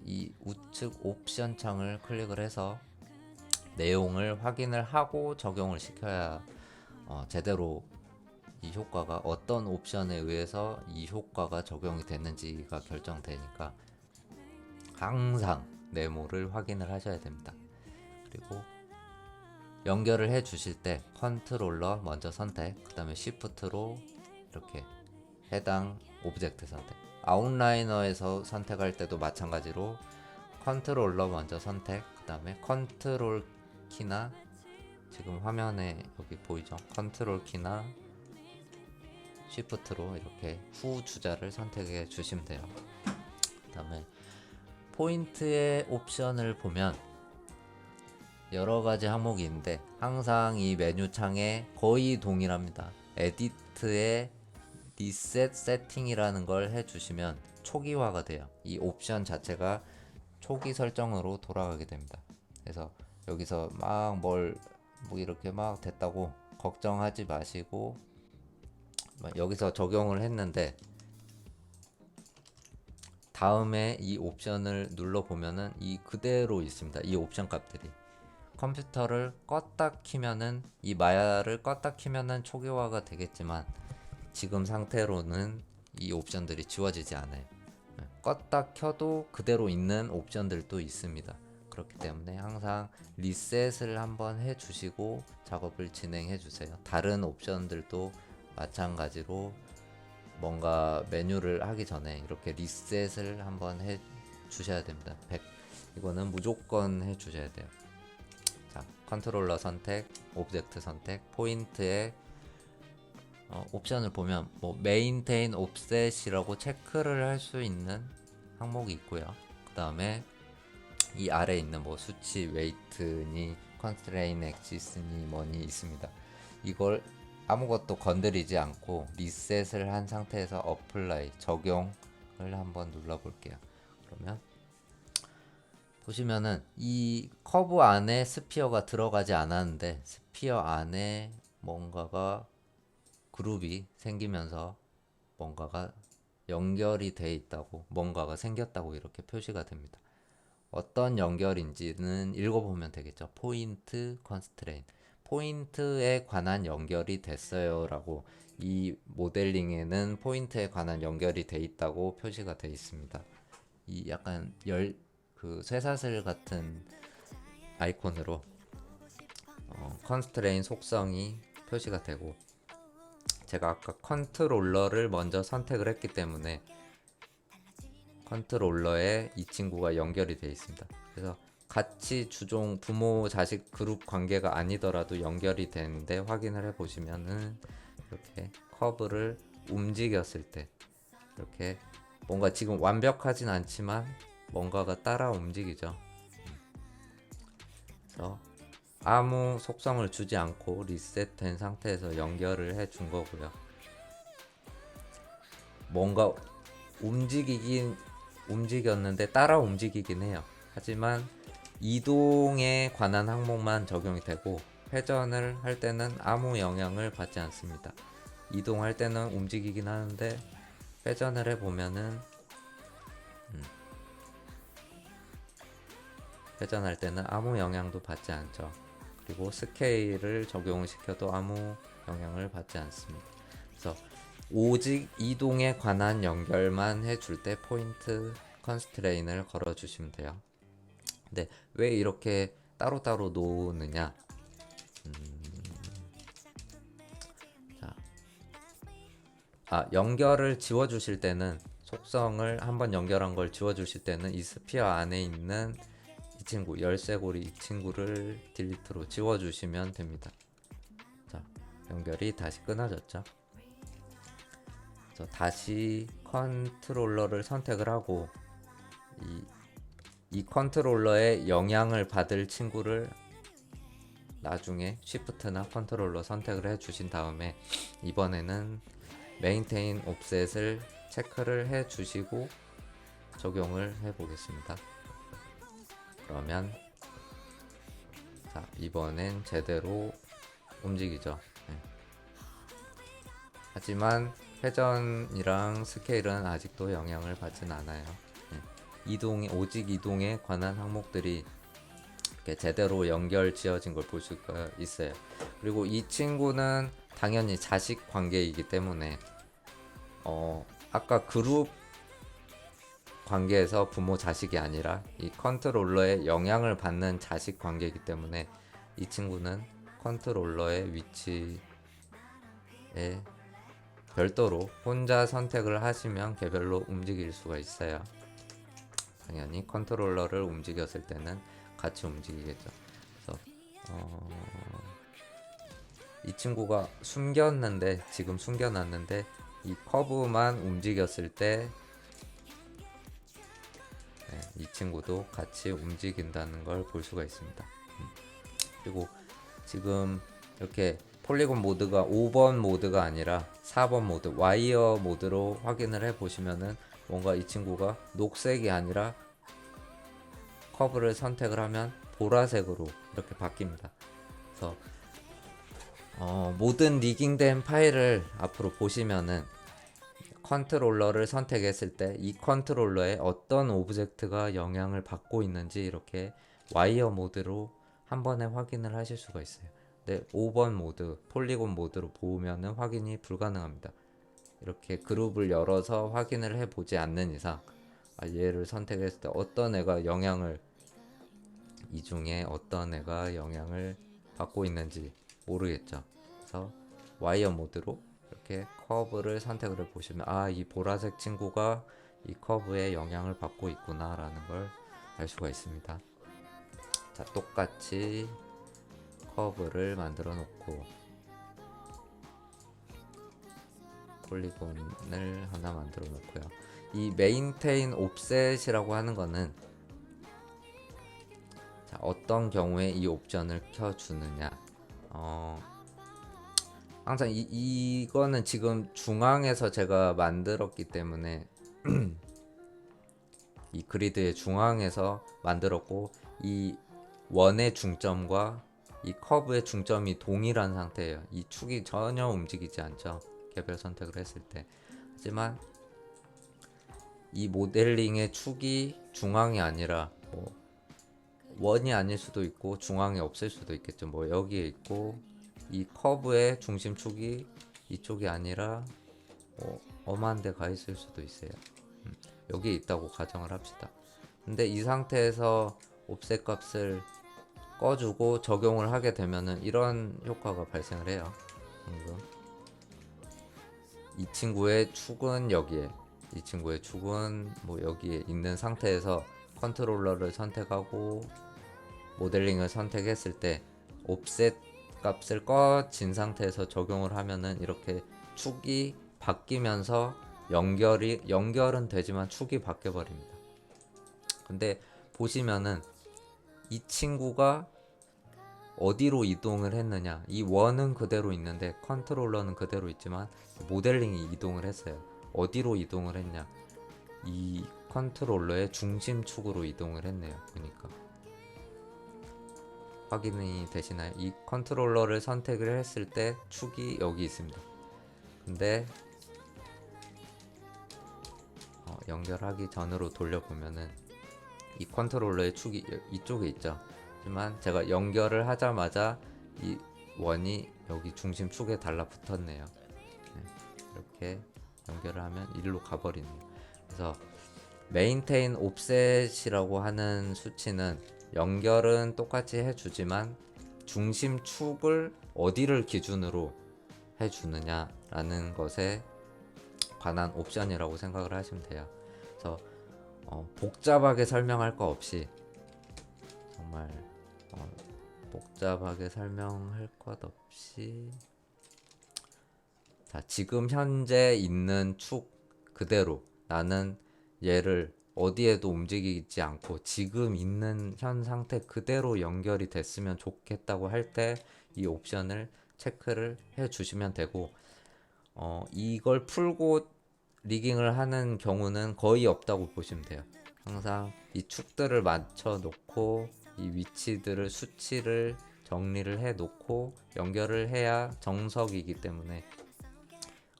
이 우측 옵션 창을 클릭을 해서 내용을 확인을 하고 적용을 시켜야 제대로 이 효과가 어떤 옵션에 의해서 이 효과가 적용이 됐는지가 결정되니까 항상 네모를 확인을 하셔야 됩니다. 그리고 연결을 해 주실 때 컨트롤러 먼저 선택, 그 다음에 쉬프트로 이렇게 해당 오브젝트 선택. 아웃라이너에서 선택할 때도 마찬가지로 컨트롤러 먼저 선택, 그 다음에 컨트롤 키나 지금 화면에 여기 보이죠? 컨트롤 키나 쉬프트로 이렇게 후 주자를 선택해 주시면 돼요. 그 다음에 포인트의 옵션을 보면 여러 가지 항목이 있는데 항상 이 메뉴 창에 거의 동일합니다. 에디트에 리셋 세팅이라는 걸 해주시면 초기화가 돼요. 이 옵션 자체가 초기 설정으로 돌아가게 됩니다. 그래서 여기서 막 뭐 이렇게 막 됐다고 걱정하지 마시고 여기서 적용을 했는데 다음에 이 옵션을 눌러 보면은 이 그대로 있습니다. 이 옵션 값들이 컴퓨터를 껐다 키면은 이 마야를 껐다 키면은 초기화가 되겠지만 지금 상태로는 이 옵션들이 지워지지 않아요. 껐다 켜도 그대로 있는 옵션들도 있습니다. 그렇기 때문에 항상 리셋을 한번 해주시고 작업을 진행해 주세요. 다른 옵션들도 마찬가지로 뭔가 메뉴를 하기 전에 이렇게 리셋을 한번 해 주셔야 됩니다. 이거는 무조건 해 주셔야 돼요. 자, 컨트롤러 선택, 오브젝트 선택, 포인트에 옵션을 보면 뭐 메인테인 옵셋이라고 체크를 할 수 있는 항목이 있고요. 그 다음에 이 아래에 있는 뭐 수치 웨이트니 컨스트레인 엑시스니 뭐니 있습니다. 이걸 아무것도 건드리지 않고 리셋을 한 상태에서 어플라이 적용을 한번 눌러 볼게요. 그러면 보시면은 이 커브 안에 스피어가 들어가지 않았는데 스피어 안에 뭔가가 그룹이 생기면서 뭔가가 연결이 돼 있다고 뭔가가 생겼다고 이렇게 표시가 됩니다. 어떤 연결인지는 읽어보면 되겠죠. 포인트 컨스트레인 포인트에 관한 연결이 됐어요 라고 이 모델링에는 포인트에 관한 연결이 돼 있다고 표시가 돼 있습니다. 이 약간 그 쇠사슬 같은 아이콘으로 컨스트레인 속성이 표시가 되고 제가 아까 컨트롤러를 먼저 선택을 했기 때문에 컨트롤러에 이 친구가 연결이 되어 있습니다. 그래서 같이 주종 부모 자식 그룹 관계가 아니더라도 연결이 되는데 확인을 해 보시면은 이렇게 커브를 움직였을 때 이렇게 뭔가 지금 완벽하진 않지만 뭔가가 따라 움직이죠. 그래서 아무 속성을 주지 않고 리셋된 상태에서 연결을 해 준 거고요. 뭔가 움직였는데 따라 움직이긴 해요. 하지만 이동에 관한 항목만 적용이 되고 회전을 할 때는 아무 영향을 받지 않습니다. 이동할 때는 움직이긴 하는데 회전을 해보면은 회전할 때는 아무 영향도 받지 않죠. 그리고 스케일을 적용을 시켜도 아무 영향을 받지 않습니다. 그래서 오직 이동에 관한 연결만 해줄 때 포인트 컨스트레인을 걸어주시면 돼요. 근데 왜 이렇게 따로따로 놓느냐? 연결을 지워주실 때는 속성을 한번 연결한 걸 지워주실 때는 이 스피어 안에 있는 이 친구 열쇠고리 이 친구를 딜리트로 지워주시면 됩니다. 자, 연결이 다시 끊어졌죠. 다시 컨트롤러를 선택을 하고 이 컨트롤러의 영향을 받을 친구를 나중에 쉬프트나 컨트롤러 선택을 해 주신 다음에 이번에는 메인테인 옵셋을 체크를 해 주시고 적용을 해 보겠습니다. 그러면 자, 이번엔 제대로 움직이죠. 네. 하지만 회전이랑 스케일은 아직도 영향을 받진 않아요. 네. 오직 이동에 관한 항목들이 이렇게 제대로 연결 지어진 걸 볼 수가 있어요. 그리고 이 친구는 당연히 자식 관계이기 때문에 아까 그룹 관계에서 부모 자식이 아니라 이 컨트롤러의 영향을 받는 자식 관계이기 때문에 이 친구는 컨트롤러의 위치에 별도로 혼자 선택을 하시면 개별로 움직일 수가 있어요. 당연히 컨트롤러를 움직였을 때는 같이 움직이겠죠. 그래서 이 친구가 지금 숨겨놨는데 이 커브만 움직였을 때 이 친구도 같이 움직인다는 걸 볼 수가 있습니다. 그리고 지금 이렇게 폴리곤 모드가 5번 모드가 아니라 4번 모드 와이어 모드로 확인을 해 보시면은 뭔가 이 친구가 녹색이 아니라 커브를 선택을 하면 보라색으로 이렇게 바뀝니다. 그래서 모든 리깅된 파일을 앞으로 보시면은 컨트롤러를 선택했을 때 이 컨트롤러에 어떤 오브젝트가 영향을 받고 있는지 이렇게 와이어 모드로 한 번에 확인을 하실 수가 있어요. 근데 5번 모드, 폴리곤 모드로 보면은 확인이 불가능합니다. 이렇게 그룹을 열어서 확인을 해보지 않는 이상 얘를 선택했을 때 이 중에 어떤 애가 영향을 받고 있는지 모르겠죠. 그래서 와이어 모드로 이렇게 커브를 선택을 해보시면 이 보라색 친구가 이 커브에 영향을 받고 있구나 라는 걸 알 수가 있습니다. 자, 똑같이 커브를 만들어 놓고 폴리곤을 하나 만들어 놓고요. 이 메인테인 옵셋이라고 하는 거는 자, 어떤 경우에 이 옵션을 켜주느냐. 항상 이거는 지금 중앙에서 제가 만들었기 때문에 이 그리드의 중앙에서 만들었고 이 원의 중점과 이 커브의 중점이 동일한 상태예요. 이 축이 전혀 움직이지 않죠. 개별 선택을 했을 때. 하지만 이 모델링의 축이 중앙이 아니라 원이 아닐 수도 있고 중앙에 없을 수도 있겠죠. 여기에 있고 이 커브의 중심축이 이쪽이 아니라 엄한 데 가 있을 수도 있어요. 여기에 있다고 가정을 합시다. 근데 이 상태에서 옵셋 값을 꺼주고 적용을 하게 되면은 이런 효과가 발생을 해요. 이 친구의 축은 여기에, 이 친구의 축은 여기에 있는 상태에서 컨트롤러를 선택하고 모델링을 선택했을 때 옵셋 값을 꺼진 상태에서 적용을 하면은 이렇게 축이 바뀌면서 연결은 되지만 축이 바뀌어 버립니다. 근데 보시면은 이 친구가 어디로 이동을 했느냐. 이 원은 그대로 있는데 컨트롤러는 그대로 있지만 모델링이 이동을 했어요. 어디로 이동을 했냐. 이 컨트롤러의 중심축으로 이동을 했네요. 보니까 확인이 되시나요? 이 컨트롤러를 선택을 했을 때 축이 여기 있습니다. 근데 연결하기 전으로 돌려보면은 이 컨트롤러의 축이 이쪽에 있죠. 하지만 제가 연결을 하자마자 이 원이 여기 중심축에 달라붙었네요. 네, 이렇게 연결을 하면 일로 가버리네요. 그래서 메인테인 옵셋이라고 하는 수치는 연결은 똑같이 해주지만 중심축을 어디를 기준으로 해주느냐라는 것에 관한 옵션이라고 생각을 하시면 돼요. 그래서 복잡하게 설명할 거 없이 정말 복잡하게 설명할 것 없이 자, 지금 현재 있는 축 그대로 나는 얘를 어디에도 움직이지 않고 지금 있는 현 상태 그대로 연결이 됐으면 좋겠다고 할 때 이 옵션을 체크를 해 주시면 되고 이걸 풀고 리깅을 하는 경우는 거의 없다고 보시면 돼요. 항상 이 축들을 맞춰 놓고 이 위치들을 수치를 정리를 해 놓고 연결을 해야 정석이기 때문에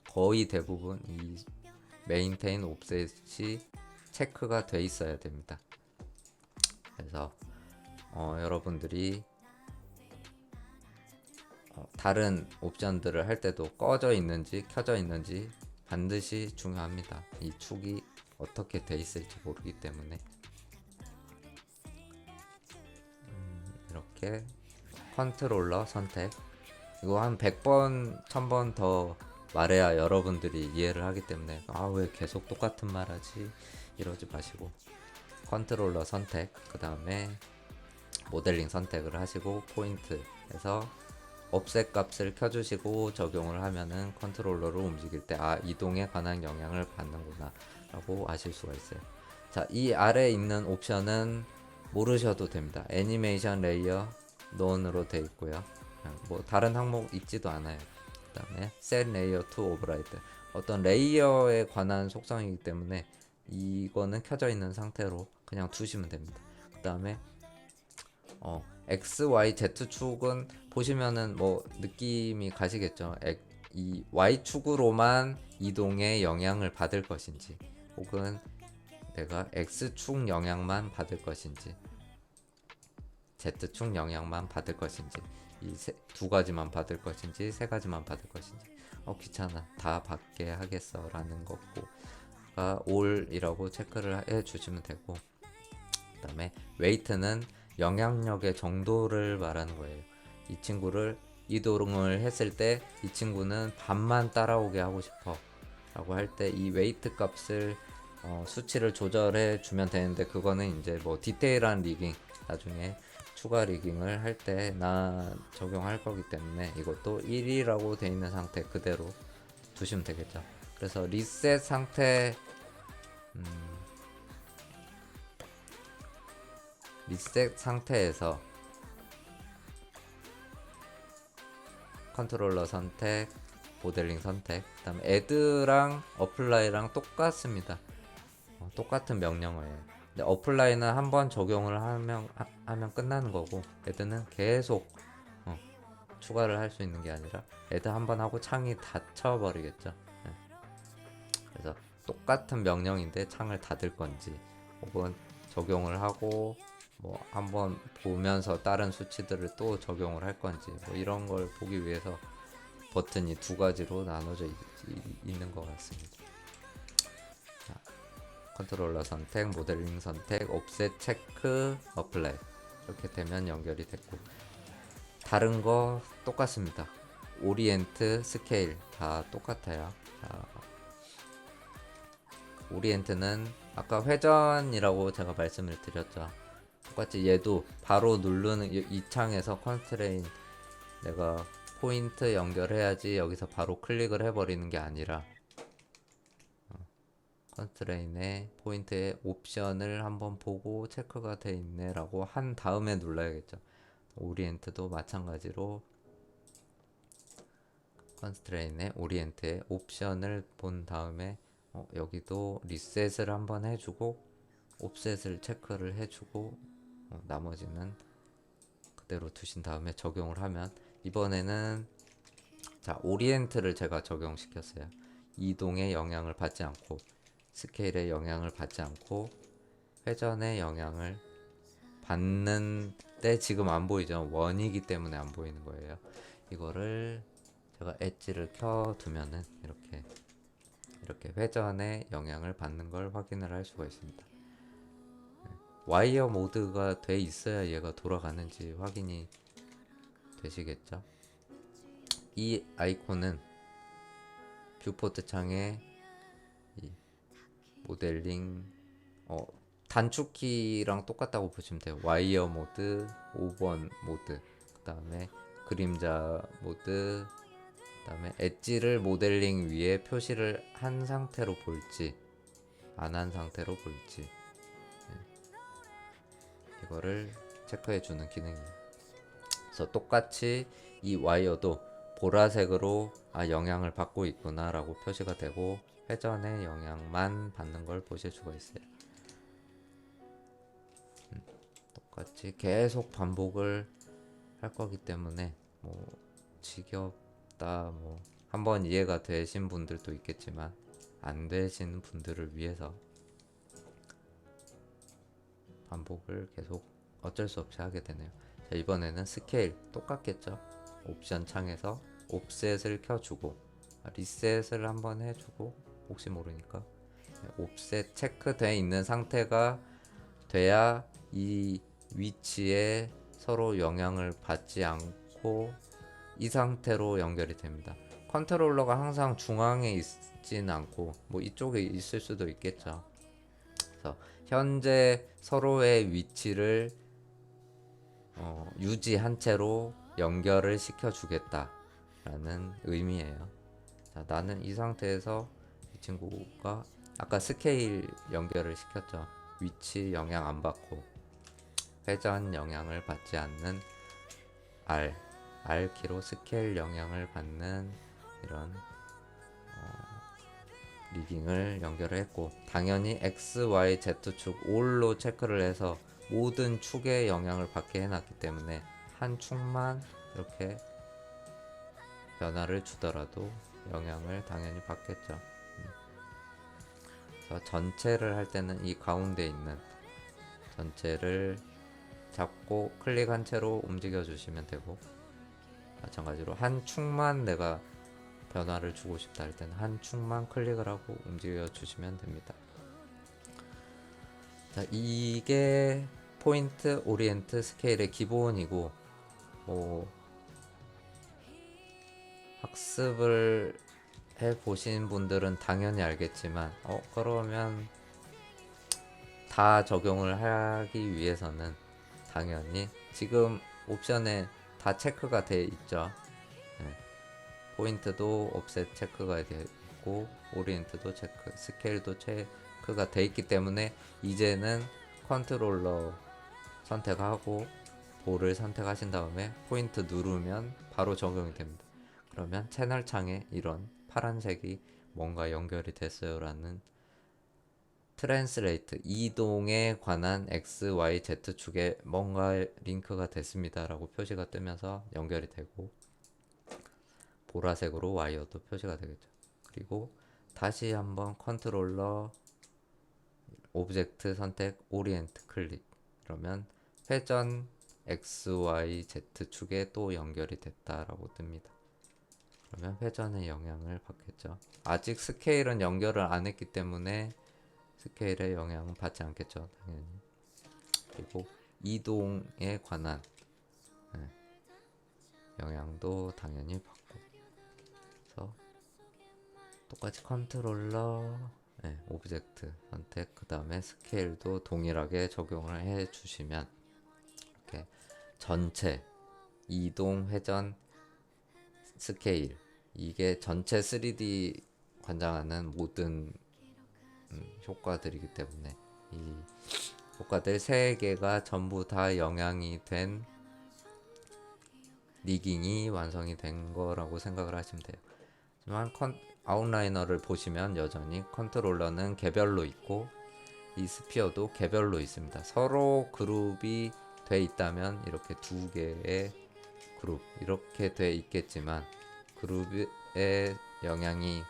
거의 대부분 이 메인테인 옵셋이 체크가 돼 있어야 됩니다. 그래서 여러분들이 다른 옵션들을 할 때도 꺼져 있는지 켜져 있는지 반드시 중요합니다. 이 축이 어떻게 돼 있을지 모르기 때문에 이렇게 컨트롤러 선택 이거 한 100번 1000번 더 말해야 여러분들이 이해를 하기 때문에 왜 계속 똑같은 말 하지 이러지 마시고 컨트롤러 선택 그 다음에 모델링 선택을 하시고 포인트에서 옵셋 값을 켜주시고 적용을 하면은 컨트롤러로 움직일 때 이동에 관한 영향을 받는구나 라고 아실 수가 있어요. 자, 이 아래에 있는 옵션은 모르셔도 됩니다. 애니메이션 레이어 논으로 되어 있고요. 뭐 다른 항목 있지도 않아요. 그 다음에 set layer to override 어떤 레이어에 관한 속성이기 때문에 이거는 켜져 있는 상태로 그냥 두시면 됩니다. 그 다음에 X, Y, Z 축은 보시면은 뭐 느낌이 가시겠죠. 이 Y축으로만 이동에 영향을 받을 것인지 혹은 내가 X축 영향만 받을 것인지 Z축 영향만 받을 것인지 이 두 가지만 받을 것인지 세 가지만 받을 것인지 귀찮아 다 받게 하겠어 라는 거가 all이라고 체크를 해 주시면 되고 그 다음에 weight는 영향력의 정도를 말하는 거예요. 이 친구를 이동을 했을 때 이 친구는 반만 따라오게 하고 싶어 라고 할 때 이 웨이트 값을 수치를 조절해 주면 되는데 그거는 이제 뭐 디테일한 리깅 나중에 추가 리깅을 할 때 나 적용할 거기 때문에 이것도 1이라고 돼 있는 상태 그대로 두시면 되겠죠. 그래서 리셋 상태 리셋 상태에서 컨트롤러 선택, 모델링 선택, 그 다음에 add랑 apply랑 똑같습니다. 똑같은 명령어예요. 근데 apply는 한번 적용을 하면 끝나는 거고 add는 계속 추가를 할 수 있는 게 아니라 add 한번 하고 창이 닫혀 버리겠죠. 그래서 똑같은 명령인데 창을 닫을 건지 혹은 적용을 하고 뭐 한번 보면서 다른 수치들을 또 적용을 할 건지 뭐 이런 걸 보기 위해서 버튼이 두 가지로 나눠져 있는 것 같습니다. 자, 컨트롤러 선택, 모델링 선택, 옵셋 체크, 어플라이 이렇게 되면 연결이 됐고 다른 거 똑같습니다. 오리엔트, 스케일 다 똑같아요. 자, 오리엔트는 아까 회전이라고 제가 말씀을 드렸죠. 똑같이 얘도 바로 누르는 이 창에서 컨스트레인 내가 포인트 연결해야지 여기서 바로 클릭을 해버리는 게 아니라 컨스트레인의 포인트의 옵션을 한번 보고 체크가 돼 있네 라고 한 다음에 눌러야겠죠. 오리엔트도 마찬가지로 컨스트레인의 오리엔트의 옵션을 본 다음에 여기도 리셋을 한번 해주고 옵셋을 체크를 해주고 나머지는 그대로 두신 다음에 적용을 하면 이번에는 자 오리엔트를 제가 적용시켰어요. 이동의 영향을 받지 않고 스케일의 영향을 받지 않고 회전의 영향을 받는데 지금 안 보이죠. 원이기 때문에 안 보이는 거예요. 이거를 제가 엣지를 켜두면은 이렇게 회전의 영향을 받는 걸 확인을 할 수가 있습니다. 와이어 모드가 돼 있어야 얘가 돌아가는지 확인이 되시겠죠. 이 아이콘은 뷰포트 창에 이 모델링 단축키랑 똑같다고 보시면 돼요. 와이어 모드, 5번 모드, 그 다음에 그림자 모드, 그 다음에 엣지를 모델링 위에 표시를 한 상태로 볼지 안 한 상태로 볼지 이거를 체크해 주는 기능이에요. 그래서 똑같이 이 와이어도 보라색으로 영향을 받고 있구나 라고 표시가 되고 회전의 영향만 받는 걸 보실 수가 있어요. 똑같이 계속 반복을 할 거기 때문에 뭐 지겹다 뭐 한번 이해가 되신 분들도 있겠지만 안 되신 분들을 위해서 반복을 계속 어쩔 수 없이 하게 되네요. 자, 이번에는 스케일 똑같겠죠. 옵션 창에서 옵셋을 켜주고 리셋을 한번 해주고 혹시 모르니까 옵셋 체크되어 있는 상태가 돼야 이 위치에 서로 영향을 받지 않고 이 상태로 연결이 됩니다. 컨트롤러가 항상 중앙에 있지는 않고 뭐 이쪽에 있을 수도 있겠죠. 그래서 현재 서로의 위치를 유지한 채로 연결을 시켜주겠다라는 의미예요. 자, 나는 이 상태에서 이 친구가 아까 스케일 연결을 시켰죠. 위치 영향 안 받고 회전 영향을 받지 않는 R키로 스케일 영향을 받는 이런 리깅을 연결을 했고 당연히 X, Y, Z축 all로 체크를 해서 모든 축에 영향을 받게 해놨기 때문에 한 축만 이렇게 변화를 주더라도 영향을 당연히 받겠죠. 그래서 전체를 할 때는 이 가운데 있는 전체를 잡고 클릭한 채로 움직여 주시면 되고 마찬가지로 한 축만 내가 변화를 주고 싶다 할 때는 한 축만 클릭을 하고 움직여 주시면 됩니다. 자, 이게 포인트 오리엔트 스케일의 기본이고 뭐 학습을 해 보신 분들은 당연히 알겠지만 그러면 다 적용을 하기 위해서는 당연히 지금 옵션에 다 체크가 돼 있죠. 네. 포인트도 옵셋 체크가 되어 있고 오리엔트도 체크, 스케일도 체크가 돼 있기 때문에 이제는 컨트롤러 선택하고 볼을 선택하신 다음에 포인트 누르면 바로 적용이 됩니다. 그러면 채널 창에 이런 파란색이 뭔가 연결이 됐어요 라는 트랜스레이트 이동에 관한 X, Y, Z축에 뭔가 링크가 됐습니다 라고 표시가 뜨면서 연결이 되고 보라색으로 와이어도 표시가 되겠죠. 그리고 다시 한번 컨트롤러 오브젝트 선택 오리엔트 클릭 그러면 회전 X, Y, Z축에 또 연결이 됐다라고 뜹니다. 그러면 회전의 영향을 받겠죠. 아직 스케일은 연결을 안 했기 때문에 스케일의 영향은 받지 않겠죠. 당연히. 그리고 이동에 관한 영향도 당연히 받고 그래서 똑같이 컨트롤러 오브젝트 선택 그 다음에 스케일도 동일하게 적용을 해 주시면 이렇게 전체 이동 회전 스케일 이게 전체 3D 관장하는 모든 효과들이기 때문에 이 효과들 3개가 전부 다 영향이 된 리깅이 완성이 된 거라고 생각을 하시면 돼요. 하지만 아웃라이너를 보시면 여전히 컨트롤러는 개별로 있고 이 스피어도 개별로 있습니다. 서로 그룹이 돼 있다면 이렇게 두 개의 그룹 이렇게 돼 있겠지만 그룹의 영향이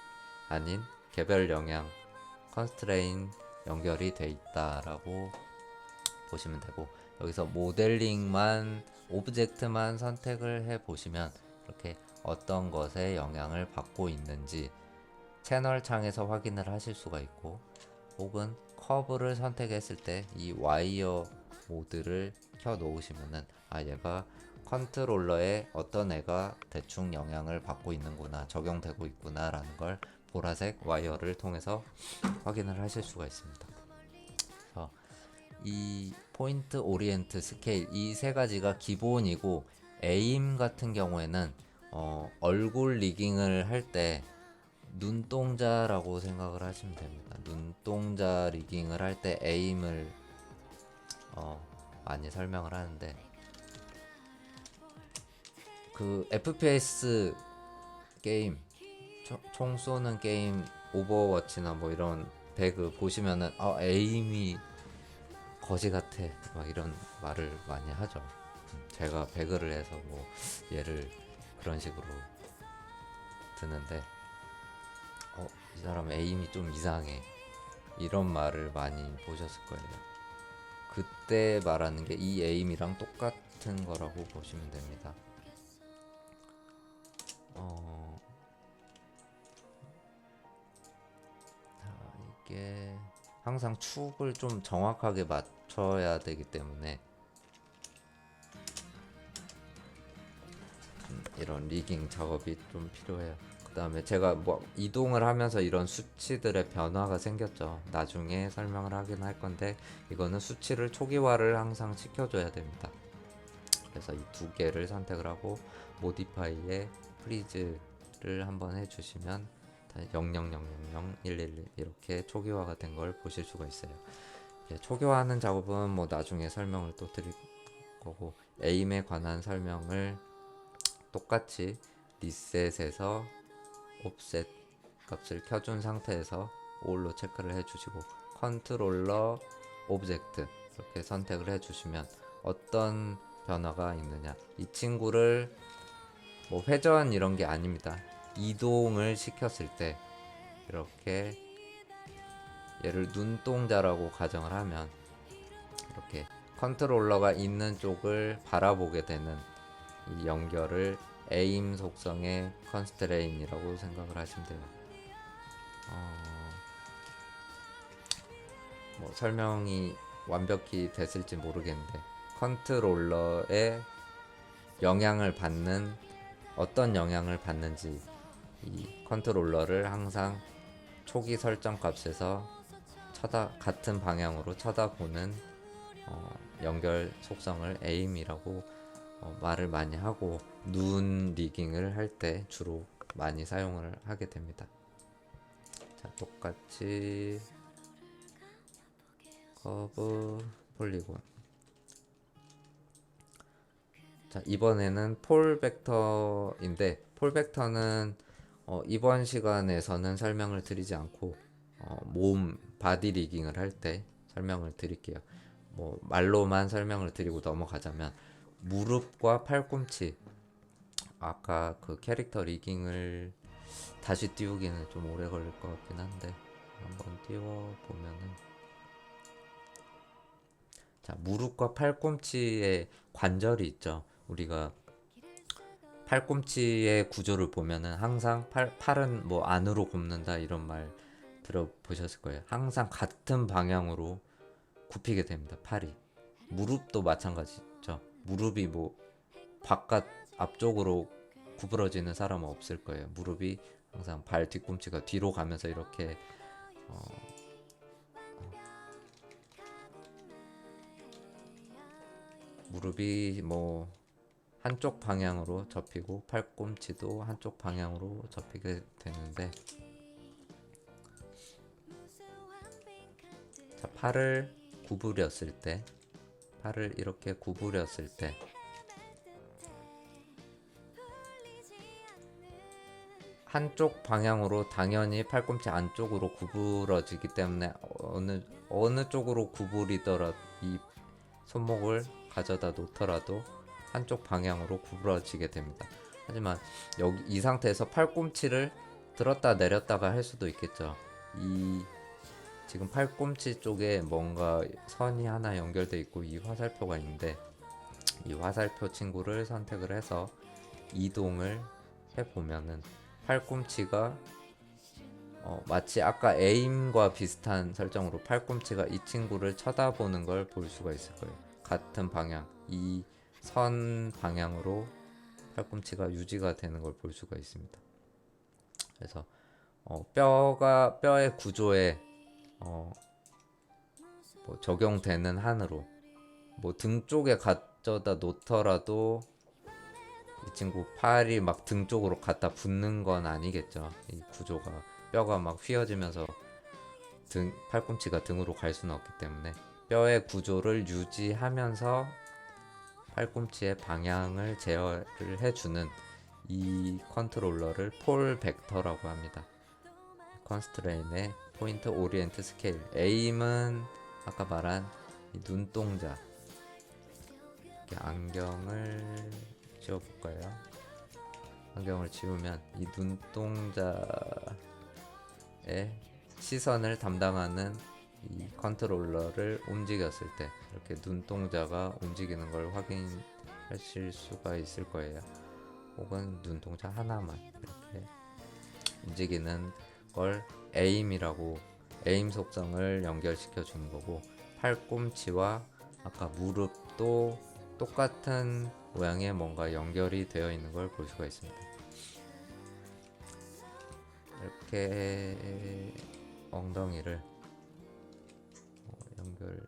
아닌 개별 영향 컨스트레인 연결이 돼 있다라고 보시면 되고, 여기서 모델링만 오브젝트만 선택을 해 보시면 이렇게 어떤 것에 영향을 받고 있는지 채널 창에서 확인을 하실 수가 있고, 혹은 커브를 선택했을 때 이 와이어 모드를 켜 놓으시면은 얘가 컨트롤러에 어떤 애가 대충 영향을 받고 있는구나, 적용되고 있구나 라는 걸 보라색 와이어를 통해서 확인을 하실 수가 있습니다. 그래서 이 포인트 오리엔트 스케일 이 세 가지가 기본이고, 에임 같은 경우에는 얼굴 리깅을 할 때 눈동자라고 생각을 하시면 됩니다. 눈동자 리깅을 할 때 에임을 많이 설명을 하는데, 그 FPS 게임 총 쏘는 게임 오버워치나 뭐 이런 배그 보시면은 에임이 거지 같아 막 이런 말을 많이 하죠. 제가 배그를 해서 뭐 얘를 그런 식으로 드는데 이 사람 에임이 좀 이상해 이런 말을 많이 보셨을 거예요. 그때 말하는 게 이 에임이랑 똑같은 거라고 보시면 됩니다. 이게 항상 축을 좀 정확하게 맞춰야 되기 때문에 이런 리깅 작업이 좀 필요해요. 그 다음에 제가 뭐 이동을 하면서 이런 수치들의 변화가 생겼죠. 나중에 설명을 하긴 할 건데, 이거는 수치를 초기화를 항상 시켜줘야 됩니다. 그래서 이 두 개를 선택을 하고 모디파이에 프리즈를 한번 해주시면 0000111 이렇게 초기화가 된 걸 보실 수가 있어요. 초기화하는 작업은 뭐 나중에 설명을 또 드릴 거고, 에임에 관한 설명을 똑같이 리셋에서 옵셋 값을 켜준 상태에서 all로 체크를 해주시고, 컨트롤러 오브젝트 이렇게 선택을 해주시면 어떤 변화가 있느냐, 이 친구를 뭐 회전 이런 게 아닙니다. 이동을 시켰을 때 이렇게 얘를 눈동자라고 가정을 하면 이렇게 컨트롤러가 있는 쪽을 바라보게 되는 이 연결을 에임 속성의 컨스트레인이라고 생각을 하시면 돼요. 뭐 설명이 완벽히 됐을지 모르겠는데, 컨트롤러에 영향을 받는 어떤 영향을 받는지 이 컨트롤러를 항상 초기 설정 값에서 같은 방향으로 쳐다보는 연결 속성을 에임이라고 말을 많이 하고, 눈 리깅을 할 때 주로 많이 사용을 하게 됩니다. 자, 똑같이 커브 폴리곤. 자, 이번에는 폴 벡터인데, 폴 벡터는 이번 시간에서는 설명을 드리지 않고 몸 바디 리깅을 할 때 설명을 드릴게요. 뭐 말로만 설명을 드리고 넘어가자면, 무릎과 팔꿈치, 아까 그 캐릭터 리깅을 다시 띄우기는 좀 오래 걸릴 것 같긴 한데 한번 띄워 보면은, 자, 무릎과 팔꿈치에 관절이 있죠. 우리가 팔꿈치의 구조를 보면은 항상 팔은 뭐 안으로 굽는다 이런 말 들어보셨을 거예요. 항상 같은 방향으로 굽히게 됩니다. 팔이. 무릎도 마찬가지죠. 무릎이 뭐 바깥 앞쪽으로 구부러지는 사람은 없을 거예요. 무릎이 항상 발 뒤꿈치가 뒤로 가면서 이렇게 무릎이 뭐 한쪽 방향으로 접히고 팔꿈치도 한쪽 방향으로 접히게 되는데, 자, 팔을 구부렸을 때, 팔을 이렇게 구부렸을 때 한쪽 방향으로 당연히 팔꿈치 안쪽으로 구부러지기 때문에 어느 쪽으로 구부리더라도 이 손목을 가져다 놓더라도 한쪽 방향으로 구부러지게 됩니다. 하지만 여기 이 상태에서 팔꿈치를 들었다 내렸다가 할 수도 있겠죠. 이 지금 팔꿈치 쪽에 뭔가 선이 하나 연결돼 있고 이 화살표가 있는데 이 화살표 친구를 선택을 해서 이동을 해보면은 팔꿈치가 마치 아까 에임과 비슷한 설정으로 팔꿈치가 이 친구를 쳐다보는 걸 볼 수가 있을 거예요. 같은 방향, 이 선 방향으로 팔꿈치가 유지가 되는 걸 볼 수가 있습니다. 그래서 뼈의 구조에 뭐 적용되는 한으로 뭐 등 쪽에 가져다 놓더라도 이 친구 팔이 막 등 쪽으로 갖다 붙는 건 아니겠죠. 이 구조가 뼈가 막 휘어지면서 팔꿈치가 등으로 갈 수는 없기 때문에 뼈의 구조를 유지하면서 팔꿈치의 방향을 제어를 해주는 이 컨트롤러를 폴 벡터라고 합니다. 컨스트레인의 포인트 오리엔트 스케일. 에임은 아까 말한 이 눈동자. 이렇게 안경을 지워볼까요? 안경을 지우면 이 눈동자의 시선을 담당하는 이 컨트롤러를 움직였을 때 이렇게 눈동자가 움직이는 걸 확인하실 수가 있을 거예요. 혹은 눈동자 하나만 이렇게 움직이는 걸 에임이라고, 에임 속성을 연결시켜 주는 거고, 팔꿈치와 아까 무릎도 똑같은 모양의 뭔가 연결이 되어 있는 걸 볼 수가 있습니다. 이렇게 엉덩이를 연결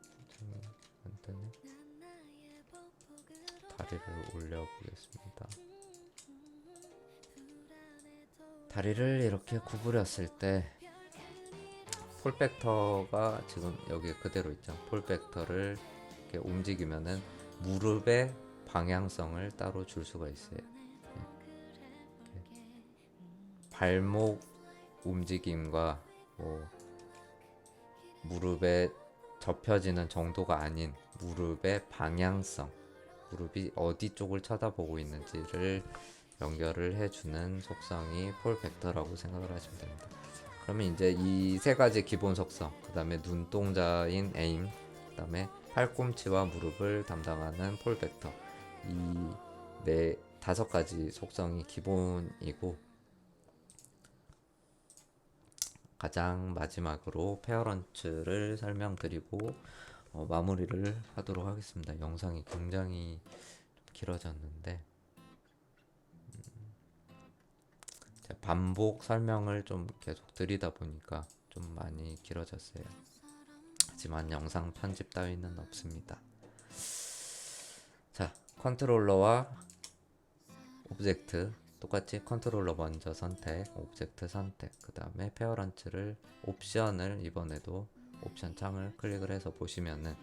안 되네. 다리를 올려 보겠습니다. 다리를 이렇게 구부렸을 때 폴백터가 지금 여기 그대로 있죠. 폴백터를 이렇게 움직이면은 무릎의 방향성을 따로 줄 수가 있어요. 발목 움직임과 뭐 무릎에 접혀지는 정도가 아닌 무릎의 방향성, 무릎이 어디 쪽을 쳐다보고 있는지를 연결을 해주는 속성이 폴 벡터라고 생각을 하시면 됩니다. 그러면 이제 이 세 가지 기본 속성, 그 다음에 눈동자인 에임, 그 다음에 팔꿈치와 무릎을 담당하는 폴 벡터, 이 네 다섯 가지 속성이 기본이고, 가장 마지막으로 페어런츠를 설명드리고 마무리를 하도록 하겠습니다. 영상이 굉장히 길어졌는데 반복 설명을 좀 계속 드리다 보니까 좀 많이 길어졌어요. 하지만 영상 편집 따위는 없습니다. 자, 컨트롤러와 오브젝트 똑같이 컨트롤러 먼저 선택, 오브젝트 선택, 그 다음에 페어런츠를 옵션을 이번에도 옵션 창을 클릭을 해서 보시면은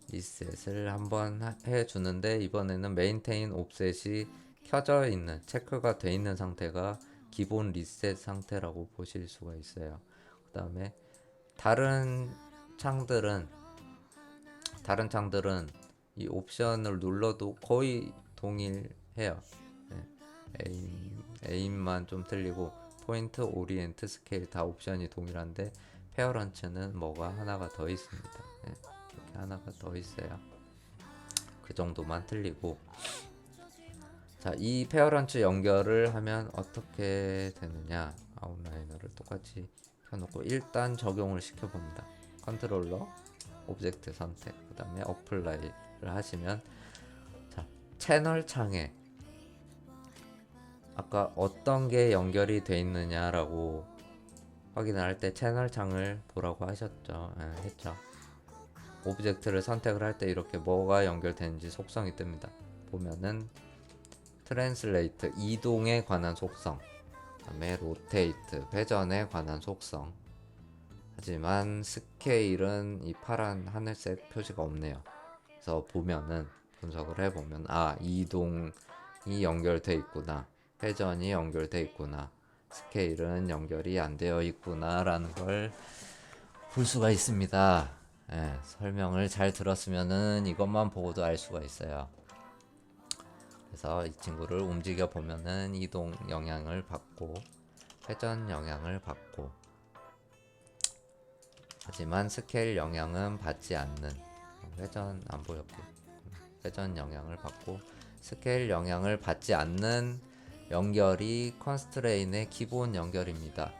리셋을 한번 해주는데 이번에는 메인테인 옵셋이 켜져 있는, 체크가 돼 있는 상태가 기본 리셋 상태라고 보실 수가 있어요. 그 다음에 다른 창들은 이 옵션을 눌러도 거의 동일해요. 에임만 좀 틀리고 포인트 오리엔트 스케일 다 옵션이 동일한데 페어런츠는 뭐가 하나가 더 있습니다. 이렇게 하나가 더 있어요. 그 정도만 틀리고, 자, 이 페어런츠 연결을 하면 어떻게 되느냐. 아웃라이너를 똑같이 켜놓고 일단 적용을 시켜봅니다. 컨트롤러 오브젝트 선택, 그 다음에 어플라이를 하시면, 자, 채널 창에 아까 어떤 게 연결이 돼 있느냐라고 확인을 할 때 채널 창을 보라고 하셨죠. 했죠. 오브젝트를 선택을 할 때 이렇게 뭐가 연결되는지 속성이 뜹니다. 보면은 트랜슬레이트 이동에 관한 속성, 그다음에 로테이트 회전에 관한 속성. 하지만 스케일은 이 파란 하늘색 표시가 없네요. 그래서 보면은 분석을 해보면 이동이 연결돼 있구나. 회전이 연결돼 있구나, 스케일은 연결이 안 되어 있구나 라는 걸 볼 수가 있습니다. 예, 설명을 잘 들었으면은 이것만 보고도 알 수가 있어요. 그래서 이 친구를 움직여 보면은 이동 영향을 받고 회전 영향을 받고, 하지만 스케일 영향은 받지 않는, 회전 안 보였고, 회전 영향을 받고 스케일 영향을 받지 않는 연결이 컨스트레인의 기본 연결입니다.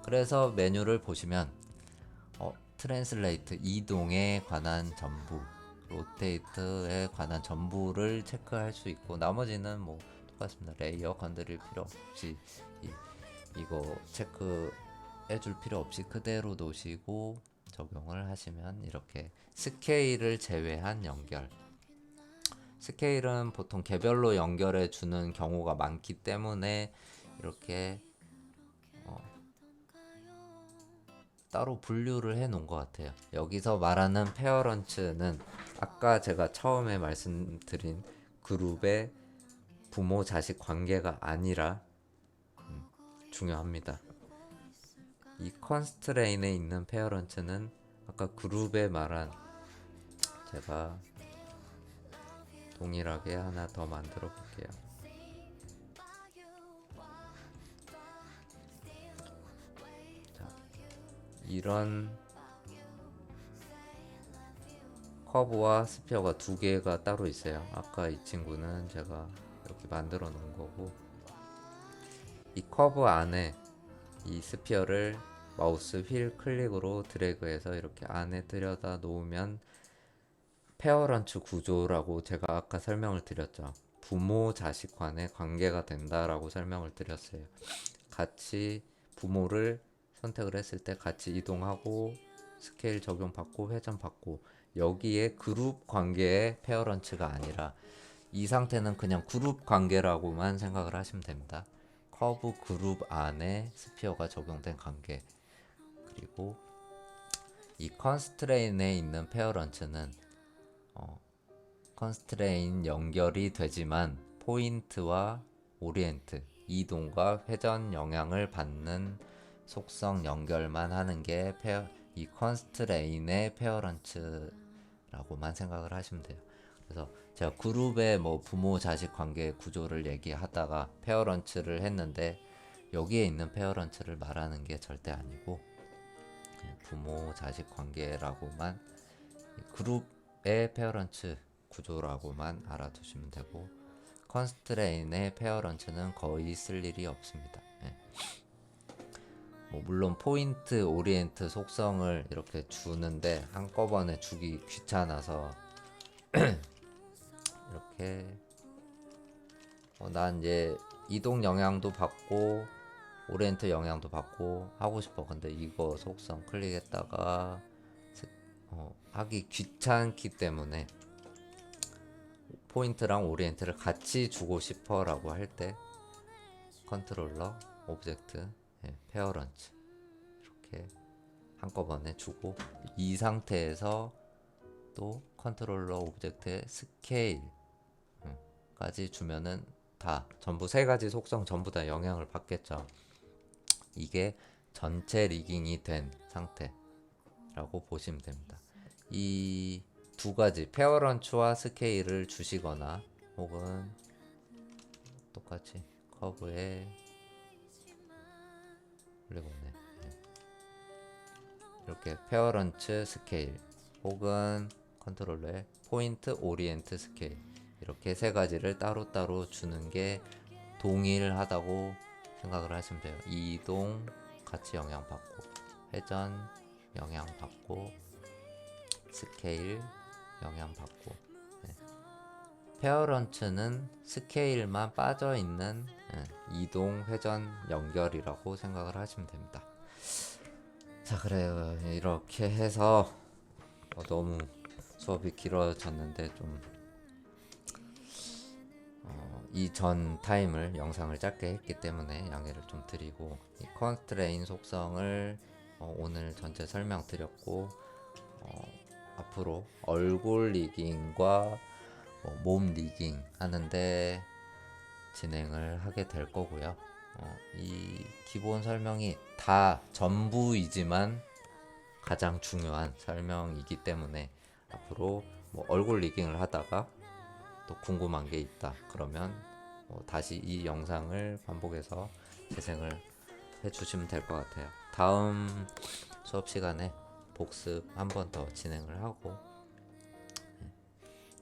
그래서 메뉴를 보시면 트랜슬레이트, 이동에 관한 전부, 로테이트에 관한 전부를 체크할 수 있고, 나머지는 뭐 똑같습니다. 레이어 건드릴 필요 없이 이거 체크해 줄 필요 없이 그대로 놓으시고 적용을 하시면, 이렇게 스케일을 제외한 연결, 스케일은 보통 개별로 연결해 주는 경우가 많기 때문에 이렇게 따로 분류를 해 놓은 것 같아요. 여기서 말하는 페어런츠는 아까 제가 처음에 말씀드린 그룹의 부모 자식 관계가 아니라 중요합니다. 이 컨스트레인에 있는 페어런츠는 아까 그룹에 말한, 제가 동일하게 하나 더 만들어 볼게요. 자, 이런 커브와 스피어가 두 개가 따로 있어요. 아까 이 친구는 제가 이렇게 만들어 놓은 거고, 이 커브 안에 이 스피어를 마우스 휠 클릭으로 드래그해서 이렇게 안에 들여다 놓으면 페어런츠 구조라고 제가 아까 설명을 드렸죠. 부모 자식 간의 관계가 된다라고 설명을 드렸어요. 같이 부모를 선택을 했을 때 같이 이동하고 스케일 적용받고 회전받고, 여기에 그룹 관계의 페어런츠가 아니라 이 상태는 그냥 그룹 관계라고만 생각을 하시면 됩니다. 커브 그룹 안에 스피어가 적용된 관계. 그리고 이 컨스트레인에 있는 페어런츠는 컨스트레인 연결이 되지만 포인트와 오리엔트, 이동과 회전 영향을 받는 속성 연결만 하는 게 이 컨스트레인의 페어런츠라고만 생각을 하시면 돼요. 그래서 제가 그룹의 뭐 부모 자식 관계 구조를 얘기하다가 페어런츠를 했는데, 여기에 있는 페어런츠를 말하는 게 절대 아니고 부모 자식 관계라고만, 그룹의 페어런츠 구조라고만 알아두시면 되고, 컨스트레인의 페어런츠는 거의 쓸 일이 없습니다. 예. 뭐 물론 포인트, 오리엔트 속성을 이렇게 주는데 한꺼번에 주기 귀찮아서 이렇게 난 이제 이동 영향도 받고 오리엔트 영향도 받고 하고 싶어. 근데 이거 속성 클릭했다가 하기 귀찮기 때문에 포인트랑 오리엔트를 같이 주고 싶어 라고 할 때 컨트롤러, 오브젝트, 페어런츠 이렇게 한꺼번에 주고, 이 상태에서 또 컨트롤러, 오브젝트의 스케일까지 주면은 다 전부 세 가지 속성 전부 다 영향을 받겠죠. 이게 전체 리깅이 된 상태라고 보시면 됩니다. 이 두 가지 페어런츠와 스케일을 주시거나, 혹은 똑같이 커브에 올리고네, 이렇게 페어런츠 스케일 혹은 컨트롤러에 포인트 오리엔트 스케일, 이렇게 세 가지를 따로따로 주는 게 동일하다고 생각을 하시면 돼요. 이동 같이 영향받고, 회전 영향받고, 스케일 영향받고. 페어런츠는 스케일만 빠져있는 이동, 회전 연결이라고 생각을 하시면 됩니다. 자, 그래요. 이렇게 해서 너무 수업이 길어졌는데 좀 이전 타임을 영상을 짧게 했기 때문에 양해를 좀 드리고, 이 컨스트레인 속성을 오늘 전체 설명드렸고, 앞으로 얼굴 리깅과 몸 리깅 하는데 진행을 하게 될 거고요. 이 기본 설명이 다 전부이지만 가장 중요한 설명이기 때문에 앞으로 뭐 얼굴 리깅을 하다가 또 궁금한 게 있다 그러면 다시 이 영상을 반복해서 재생을 해주시면 될 것 같아요. 다음 수업 시간에 복습 한 번 더 진행을 하고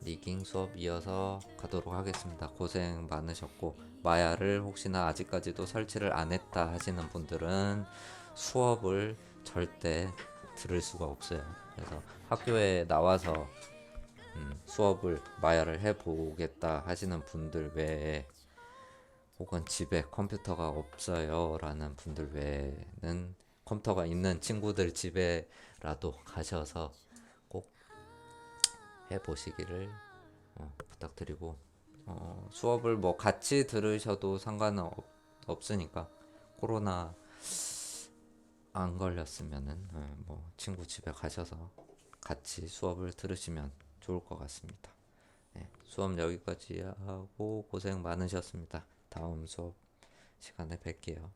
리깅 수업 이어서 가도록 하겠습니다. 고생 많으셨고 마야를 혹시나 아직까지도 설치를 안 했다 하시는 분들은 수업을 절대 들을 수가 없어요. 그래서 학교에 나와서 수업을 마야를 해보겠다 하시는 분들 외에 혹은 집에 컴퓨터가 없어요 라는 분들 외에는 컴퓨터가 있는 친구들 집에라도 가셔서 꼭 해보시기를 부탁드리고 수업을 뭐 같이 들으셔도 상관은 없으니까 코로나 안 걸렸으면은 뭐 친구 집에 가셔서 같이 수업을 들으시면 좋을 것 같습니다. 네, 수업 여기까지 하고 고생 많으셨습니다. 다음 수업 시간에 뵐게요.